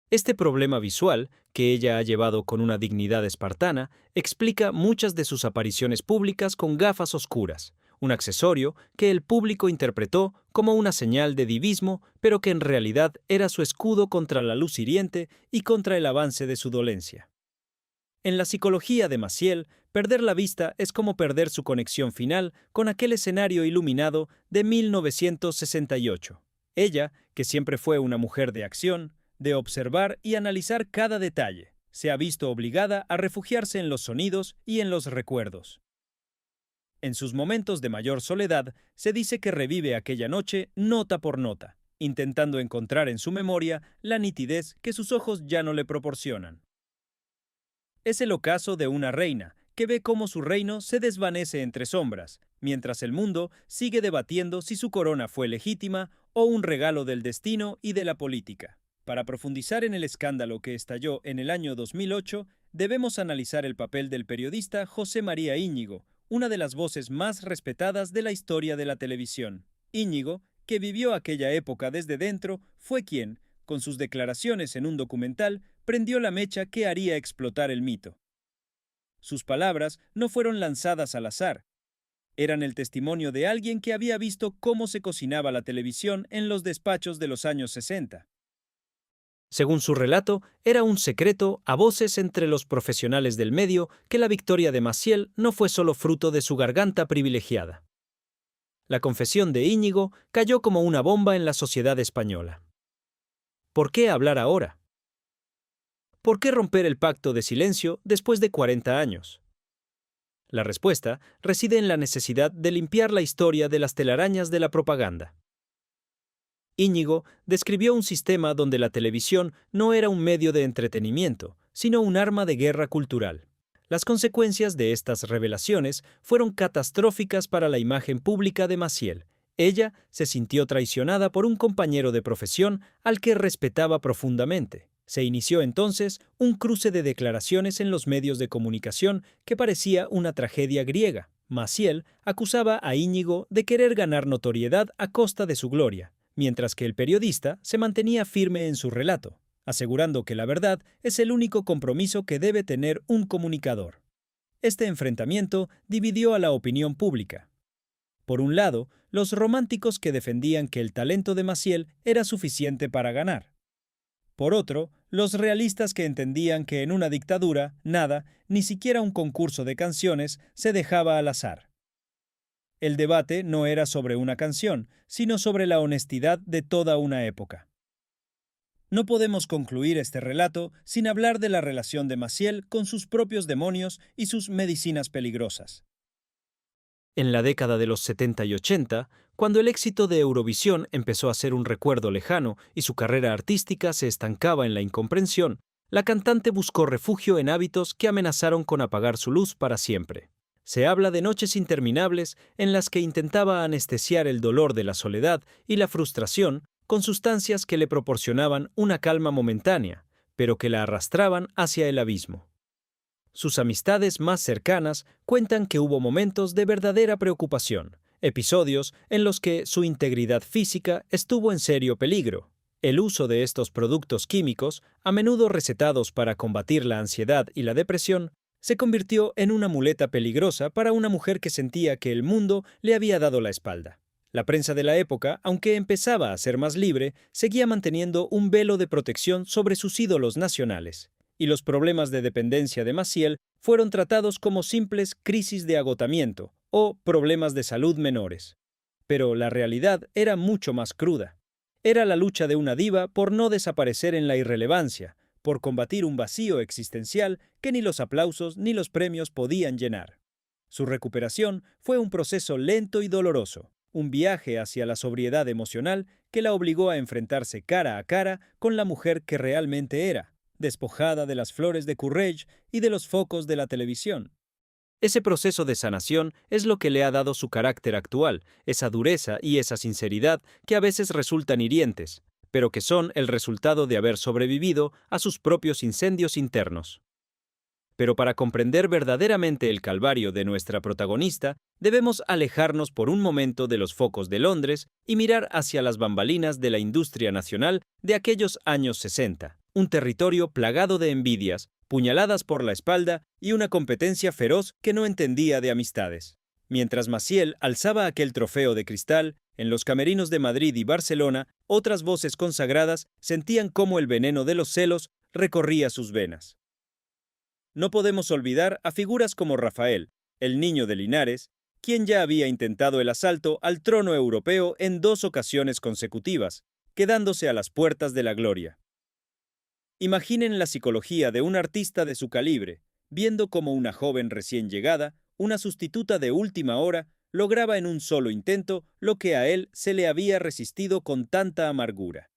Este problema visual, que ella ha llevado con una dignidad espartana, explica muchas de sus apariciones públicas con gafas oscuras, un accesorio que el público interpretó como una señal de divismo, pero que en realidad era su escudo contra la luz hiriente y contra el avance de su dolencia. En la psicología de Maciel, perder la vista es como perder su conexión final con aquel escenario iluminado de 1968. Ella, que siempre fue una mujer de acción, de observar y analizar cada detalle, se ha visto obligada a refugiarse en los sonidos y en los recuerdos. En sus momentos de mayor soledad, se dice que revive aquella noche nota por nota, intentando encontrar en su memoria la nitidez que sus ojos ya no le proporcionan. Es el ocaso de una reina, que ve cómo su reino se desvanece entre sombras, mientras el mundo sigue debatiendo si su corona fue legítima o un regalo del destino y de la política. Para profundizar en el escándalo que estalló en el año 2008, debemos analizar el papel del periodista José María Íñigo, una de las voces más respetadas de la historia de la televisión. Íñigo, que vivió aquella época desde dentro, fue quien, con sus declaraciones en un documental, prendió la mecha que haría explotar el mito. Sus palabras no fueron lanzadas al azar. Eran el testimonio de alguien que había visto cómo se cocinaba la televisión en los despachos de los años 60. Según su relato, era un secreto a voces entre los profesionales del medio que la victoria de Maciel no fue solo fruto de su garganta privilegiada. La confesión de Íñigo cayó como una bomba en la sociedad española. ¿Por qué hablar ahora? ¿Por qué romper el pacto de silencio después de 40 años? La respuesta reside en la necesidad de limpiar la historia de las telarañas de la propaganda. Íñigo describió un sistema donde la televisión no era un medio de entretenimiento, sino un arma de guerra cultural. Las consecuencias de estas revelaciones fueron catastróficas para la imagen pública de Maciel. Ella se sintió traicionada por un compañero de profesión al que respetaba profundamente. Se inició entonces un cruce de declaraciones en los medios de comunicación que parecía una tragedia griega. Maciel acusaba a Íñigo de querer ganar notoriedad a costa de su gloria, mientras que el periodista se mantenía firme en su relato, asegurando que la verdad es el único compromiso que debe tener un comunicador. Este enfrentamiento dividió a la opinión pública. Por un lado, los románticos que defendían que el talento de Maciel era suficiente para ganar. Por otro, los realistas que entendían que en una dictadura, nada, ni siquiera un concurso de canciones, se dejaba al azar. El debate no era sobre una canción, sino sobre la honestidad de toda una época. No podemos concluir este relato sin hablar de la relación de Maciel con sus propios demonios y sus medicinas peligrosas. En la década de los 70 y 80, cuando el éxito de Eurovisión empezó a ser un recuerdo lejano y su carrera artística se estancaba en la incomprensión, la cantante buscó refugio en hábitos que amenazaron con apagar su luz para siempre. Se habla de noches interminables en las que intentaba anestesiar el dolor de la soledad y la frustración con sustancias que le proporcionaban una calma momentánea, pero que la arrastraban hacia el abismo. Sus amistades más cercanas cuentan que hubo momentos de verdadera preocupación, episodios en los que su integridad física estuvo en serio peligro. El uso de estos productos químicos, a menudo recetados para combatir la ansiedad y la depresión, se convirtió en una muleta peligrosa para una mujer que sentía que el mundo le había dado la espalda. La prensa de la época, aunque empezaba a ser más libre, seguía manteniendo un velo de protección sobre sus ídolos nacionales, y los problemas de dependencia de Maciel fueron tratados como simples crisis de agotamiento o problemas de salud menores. Pero la realidad era mucho más cruda. Era la lucha de una diva por no desaparecer en la irrelevancia, por combatir un vacío existencial que ni los aplausos ni los premios podían llenar. Su recuperación fue un proceso lento y doloroso, un viaje hacia la sobriedad emocional que la obligó a enfrentarse cara a cara con la mujer que realmente era, despojada de las flores de Courrèges y de los focos de la televisión. Ese proceso de sanación es lo que le ha dado su carácter actual, esa dureza y esa sinceridad que a veces resultan hirientes, pero que son el resultado de haber sobrevivido a sus propios incendios internos. Pero para comprender verdaderamente el calvario de nuestra protagonista, debemos alejarnos por un momento de los focos de Londres y mirar hacia las bambalinas de la industria nacional de aquellos años 60, un territorio plagado de envidias, puñaladas por la espalda y una competencia feroz que no entendía de amistades. Mientras Maciel alzaba aquel trofeo de cristal, en los camerinos de Madrid y Barcelona, otras voces consagradas sentían cómo el veneno de los celos recorría sus venas. No podemos olvidar a figuras como Rafael, el niño de Linares, quien ya había intentado el asalto al trono europeo en 2 ocasiones consecutivas, quedándose a las puertas de la gloria. Imaginen la psicología de un artista de su calibre, viendo cómo una joven recién llegada, una sustituta de última hora, lograba en un solo intento lo que a él se le había resistido con tanta amargura.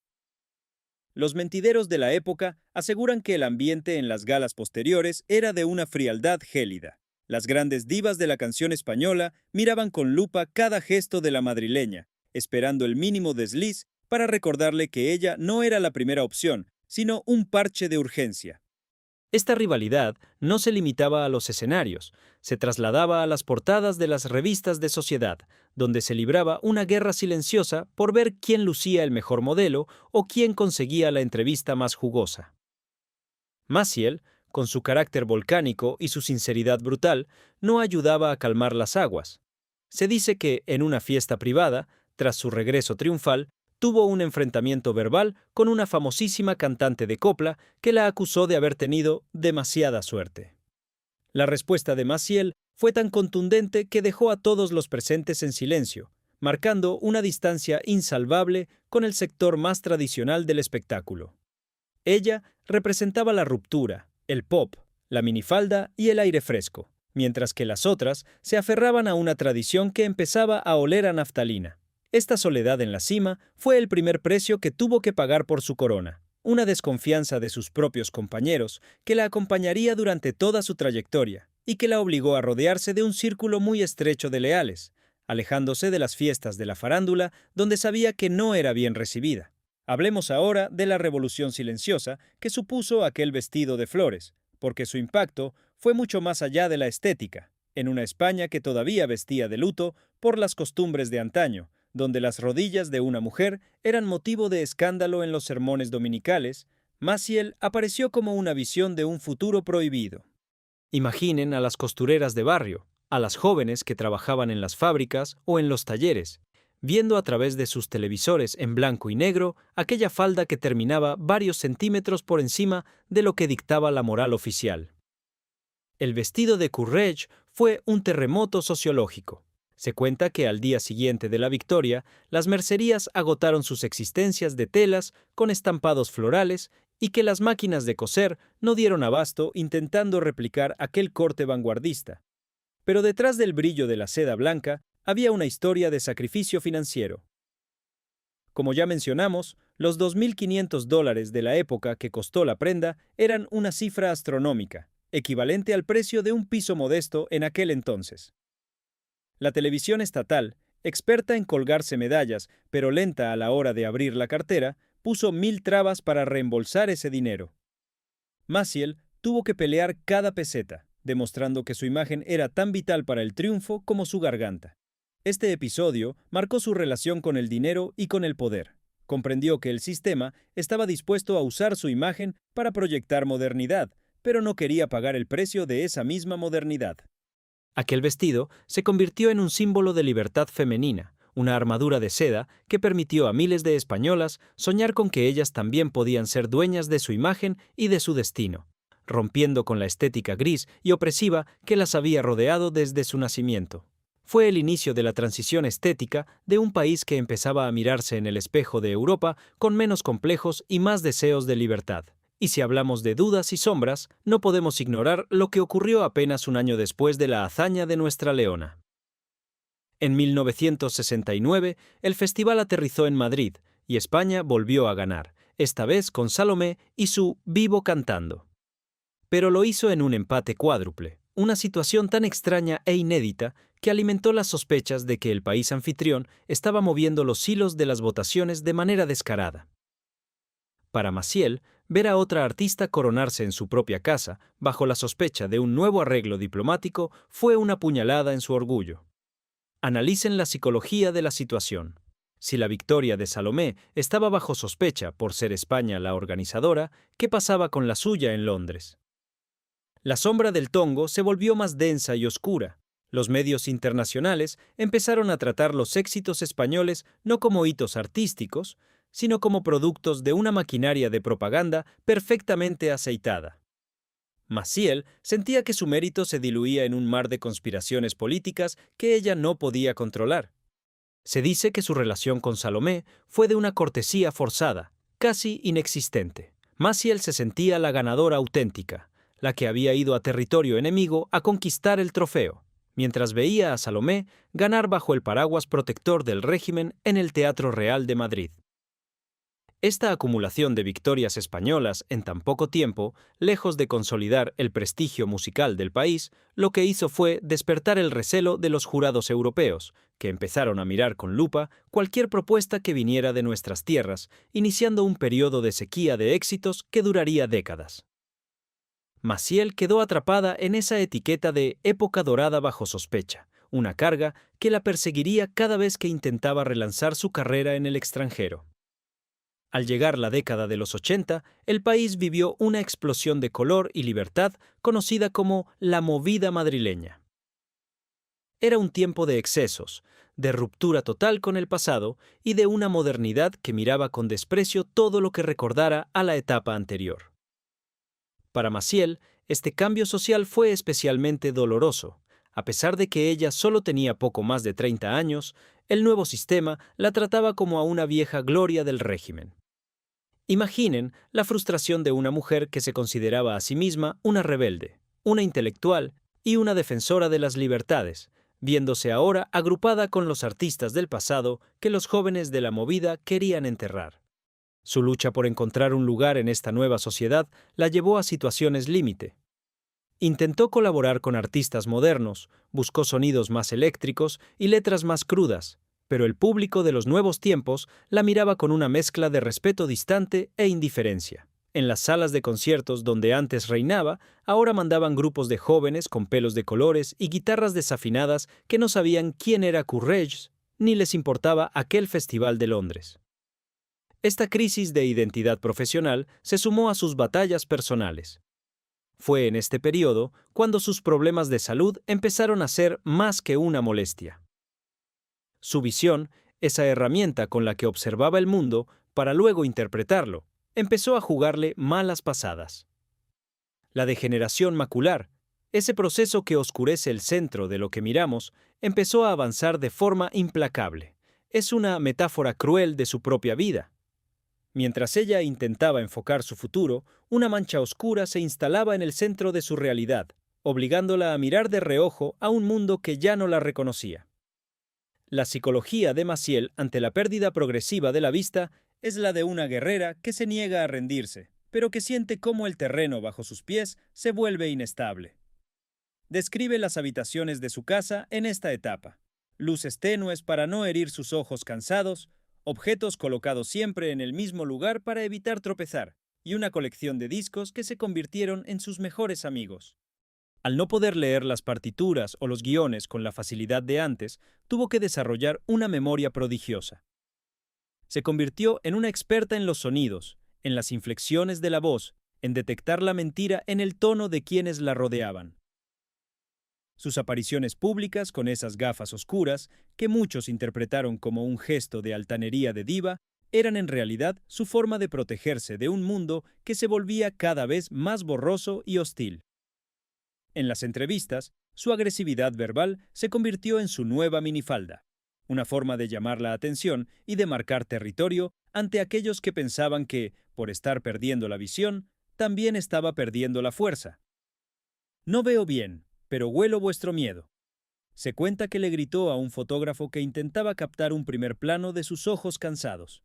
Los mentideros de la época aseguran que el ambiente en las galas posteriores era de una frialdad gélida. Las grandes divas de la canción española miraban con lupa cada gesto de la madrileña, esperando el mínimo desliz para recordarle que ella no era la primera opción, sino un parche de urgencia. Esta rivalidad no se limitaba a los escenarios, se trasladaba a las portadas de las revistas de sociedad, donde se libraba una guerra silenciosa por ver quién lucía el mejor modelo o quién conseguía la entrevista más jugosa. Maciel, con su carácter volcánico y su sinceridad brutal, no ayudaba a calmar las aguas. Se dice que, en una fiesta privada, tras su regreso triunfal, tuvo un enfrentamiento verbal con una famosísima cantante de copla que la acusó de haber tenido demasiada suerte. La respuesta de Maciel fue tan contundente que dejó a todos los presentes en silencio, marcando una distancia insalvable con el sector más tradicional del espectáculo. Ella representaba la ruptura, el pop, la minifalda y el aire fresco, mientras que las otras se aferraban a una tradición que empezaba a oler a naftalina. Esta soledad en la cima fue el primer precio que tuvo que pagar por su corona, una desconfianza de sus propios compañeros que la acompañaría durante toda su trayectoria y que la obligó a rodearse de un círculo muy estrecho de leales, alejándose de las fiestas de la farándula donde sabía que no era bien recibida. Hablemos ahora de la revolución silenciosa que supuso aquel vestido de flores, porque su impacto fue mucho más allá de la estética, en una España que todavía vestía de luto por las costumbres de antaño, donde las rodillas de una mujer eran motivo de escándalo en los sermones dominicales. Maciel apareció como una visión de un futuro prohibido. Imaginen a las costureras de barrio, a las jóvenes que trabajaban en las fábricas o en los talleres, viendo a través de sus televisores en blanco y negro aquella falda que terminaba varios centímetros por encima de lo que dictaba la moral oficial. El vestido de Courrèges fue un terremoto sociológico. Se cuenta que al día siguiente de la victoria, las mercerías agotaron sus existencias de telas con estampados florales y que las máquinas de coser no dieron abasto intentando replicar aquel corte vanguardista. Pero detrás del brillo de la seda blanca había una historia de sacrificio financiero. Como ya mencionamos, los $2.500 de la época que costó la prenda eran una cifra astronómica, equivalente al precio de un piso modesto en aquel entonces. La televisión estatal, experta en colgarse medallas, pero lenta a la hora de abrir la cartera, puso 1000 trabas para reembolsar ese dinero. Maciel tuvo que pelear cada peseta, demostrando que su imagen era tan vital para el triunfo como su garganta. Este episodio marcó su relación con el dinero y con el poder. Comprendió que el sistema estaba dispuesto a usar su imagen para proyectar modernidad, pero no quería pagar el precio de esa misma modernidad. Aquel vestido se convirtió en un símbolo de libertad femenina, una armadura de seda que permitió a miles de españolas soñar con que ellas también podían ser dueñas de su imagen y de su destino, rompiendo con la estética gris y opresiva que las había rodeado desde su nacimiento. Fue el inicio de la transición estética de un país que empezaba a mirarse en el espejo de Europa con menos complejos y más deseos de libertad. Y si hablamos de dudas y sombras, no podemos ignorar lo que ocurrió apenas un año después de la hazaña de nuestra leona. En 1969, el festival aterrizó en Madrid y España volvió a ganar, esta vez con Salomé y su Vivo cantando. Pero lo hizo en un empate cuádruple, una situación tan extraña e inédita que alimentó las sospechas de que el país anfitrión estaba moviendo los hilos de las votaciones de manera descarada. Para Maciel, ver a otra artista coronarse en su propia casa, bajo la sospecha de un nuevo arreglo diplomático, fue una puñalada en su orgullo. Analicen la psicología de la situación. Si la victoria de Salomé estaba bajo sospecha por ser España la organizadora, ¿qué pasaba con la suya en Londres? La sombra del tongo se volvió más densa y oscura. Los medios internacionales empezaron a tratar los éxitos españoles no como hitos artísticos, sino como productos de una maquinaria de propaganda perfectamente aceitada. Maciel sentía que su mérito se diluía en un mar de conspiraciones políticas que ella no podía controlar. Se dice que su relación con Salomé fue de una cortesía forzada, casi inexistente. Maciel se sentía la ganadora auténtica, la que había ido a territorio enemigo a conquistar el trofeo, mientras veía a Salomé ganar bajo el paraguas protector del régimen en el Teatro Real de Madrid. Esta acumulación de victorias españolas en tan poco tiempo, lejos de consolidar el prestigio musical del país, lo que hizo fue despertar el recelo de los jurados europeos, que empezaron a mirar con lupa cualquier propuesta que viniera de nuestras tierras, iniciando un periodo de sequía de éxitos que duraría décadas. Maciel quedó atrapada en esa etiqueta de época dorada bajo sospecha, una carga que la perseguiría cada vez que intentaba relanzar su carrera en el extranjero. Al llegar la década de los 80, el país vivió una explosión de color y libertad conocida como la movida madrileña. Era un tiempo de excesos, de ruptura total con el pasado y de una modernidad que miraba con desprecio todo lo que recordara a la etapa anterior. Para Maciel, este cambio social fue especialmente doloroso. A pesar de que ella solo tenía poco más de 30 años, el nuevo sistema la trataba como a una vieja gloria del régimen. Imaginen la frustración de una mujer que se consideraba a sí misma una rebelde, una intelectual y una defensora de las libertades, viéndose ahora agrupada con los artistas del pasado que los jóvenes de la movida querían enterrar. Su lucha por encontrar un lugar en esta nueva sociedad la llevó a situaciones límite. Intentó colaborar con artistas modernos, buscó sonidos más eléctricos y letras más crudas, pero el público de los nuevos tiempos la miraba con una mezcla de respeto distante e indiferencia. En las salas de conciertos donde antes reinaba, ahora mandaban grupos de jóvenes con pelos de colores y guitarras desafinadas que no sabían quién era Courrèges ni les importaba aquel festival de Londres. Esta crisis de identidad profesional se sumó a sus batallas personales. Fue en este periodo cuando sus problemas de salud empezaron a ser más que una molestia. Su visión, esa herramienta con la que observaba el mundo para luego interpretarlo, empezó a jugarle malas pasadas. La degeneración macular, ese proceso que oscurece el centro de lo que miramos, empezó a avanzar de forma implacable. Es una metáfora cruel de su propia vida. Mientras ella intentaba enfocar su futuro, una mancha oscura se instalaba en el centro de su realidad, obligándola a mirar de reojo a un mundo que ya no la reconocía. La psicología de Maciel ante la pérdida progresiva de la vista es la de una guerrera que se niega a rendirse, pero que siente cómo el terreno bajo sus pies se vuelve inestable. Describe las habitaciones de su casa en esta etapa: luces tenues para no herir sus ojos cansados, objetos colocados siempre en el mismo lugar para evitar tropezar, y una colección de discos que se convirtieron en sus mejores amigos. Al no poder leer las partituras o los guiones con la facilidad de antes, tuvo que desarrollar una memoria prodigiosa. Se convirtió en una experta en los sonidos, en las inflexiones de la voz, en detectar la mentira en el tono de quienes la rodeaban. Sus apariciones públicas con esas gafas oscuras, que muchos interpretaron como un gesto de altanería de diva, eran en realidad su forma de protegerse de un mundo que se volvía cada vez más borroso y hostil. En las entrevistas, su agresividad verbal se convirtió en su nueva minifalda, una forma de llamar la atención y de marcar territorio ante aquellos que pensaban que, por estar perdiendo la visión, también estaba perdiendo la fuerza. «No veo bien, pero huelo vuestro miedo». Se cuenta que le gritó a un fotógrafo que intentaba captar un primer plano de sus ojos cansados.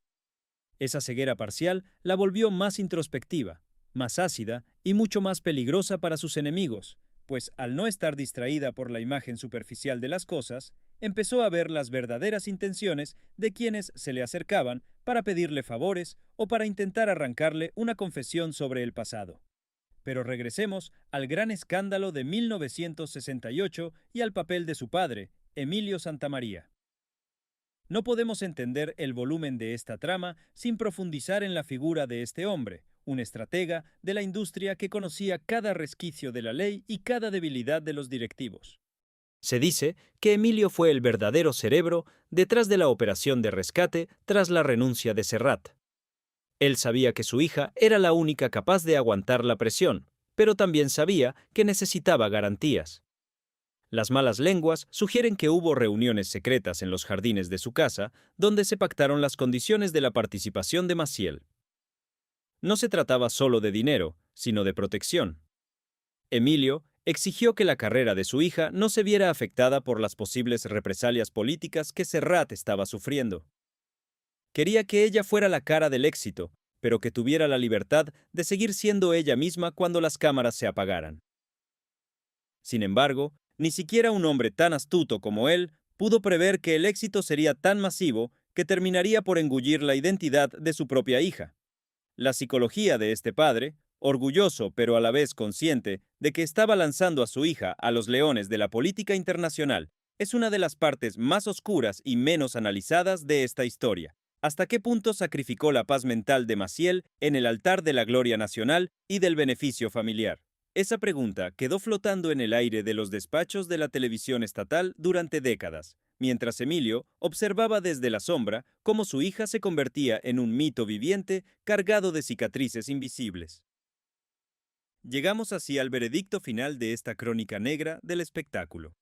Esa ceguera parcial la volvió más introspectiva, más ácida y mucho más peligrosa para sus enemigos, pues al no estar distraída por la imagen superficial de las cosas, empezó a ver las verdaderas intenciones de quienes se le acercaban para pedirle favores o para intentar arrancarle una confesión sobre el pasado. Pero regresemos al gran escándalo de 1968 y al papel de su padre, Emilio Santamaría. No podemos entender el volumen de esta trama sin profundizar en la figura de este hombre, un estratega de la industria que conocía cada resquicio de la ley y cada debilidad de los directivos. Se dice que Emilio fue el verdadero cerebro detrás de la operación de rescate tras la renuncia de Serrat. Él sabía que su hija era la única capaz de aguantar la presión, pero también sabía que necesitaba garantías. Las malas lenguas sugieren que hubo reuniones secretas en los jardines de su casa donde se pactaron las condiciones de la participación de Maciel. No se trataba solo de dinero, sino de protección. Emilio exigió que la carrera de su hija no se viera afectada por las posibles represalias políticas que Serrat estaba sufriendo. Quería que ella fuera la cara del éxito, pero que tuviera la libertad de seguir siendo ella misma cuando las cámaras se apagaran. Sin embargo, ni siquiera un hombre tan astuto como él pudo prever que el éxito sería tan masivo que terminaría por engullir la identidad de su propia hija. La psicología de este padre, orgulloso pero a la vez consciente de que estaba lanzando a su hija a los leones de la política internacional, es una de las partes más oscuras y menos analizadas de esta historia. ¿Hasta qué punto sacrificó la paz mental de Maciel en el altar de la gloria nacional y del beneficio familiar? Esa pregunta quedó flotando en el aire de los despachos de la televisión estatal durante décadas, mientras Emilio observaba desde la sombra cómo su hija se convertía en un mito viviente cargado de cicatrices invisibles. Llegamos así al veredicto final de esta crónica negra del espectáculo.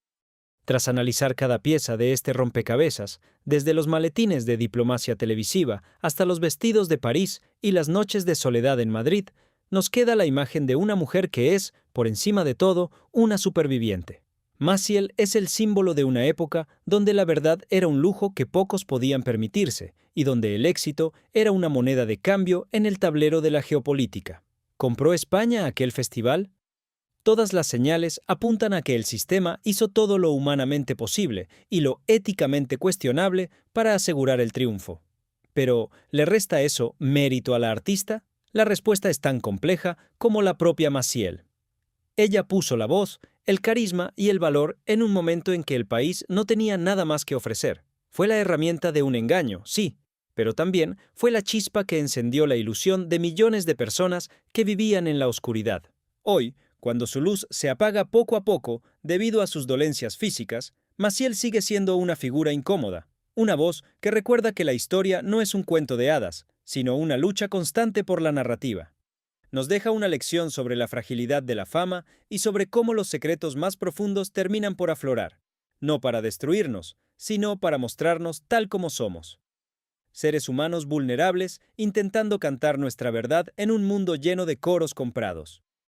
Tras analizar cada pieza de este rompecabezas, desde los maletines de diplomacia televisiva hasta los vestidos de París y las noches de soledad en Madrid, nos queda la imagen de una mujer que es, por encima de todo, una superviviente. Maciel es el símbolo de una época donde la verdad era un lujo que pocos podían permitirse y donde el éxito era una moneda de cambio en el tablero de la geopolítica. ¿Compró España aquel festival? Todas las señales apuntan a que el sistema hizo todo lo humanamente posible y lo éticamente cuestionable para asegurar el triunfo. Pero, ¿le resta eso mérito a la artista? La respuesta es tan compleja como la propia Maciel. Ella puso la voz, el carisma y el valor en un momento en que el país no tenía nada más que ofrecer. Fue la herramienta de un engaño, sí, pero también fue la chispa que encendió la ilusión de millones de personas que vivían en la oscuridad. Hoy, cuando su luz se apaga poco a poco debido a sus dolencias físicas, Maciel sigue siendo una figura incómoda, una voz que recuerda que la historia no es un cuento de hadas, sino una lucha constante por la narrativa. Nos deja una lección sobre la fragilidad de la fama y sobre cómo los secretos más profundos terminan por aflorar, no para destruirnos, sino para mostrarnos tal como somos. Seres humanos vulnerables intentando cantar nuestra verdad en un mundo lleno de coros comprados.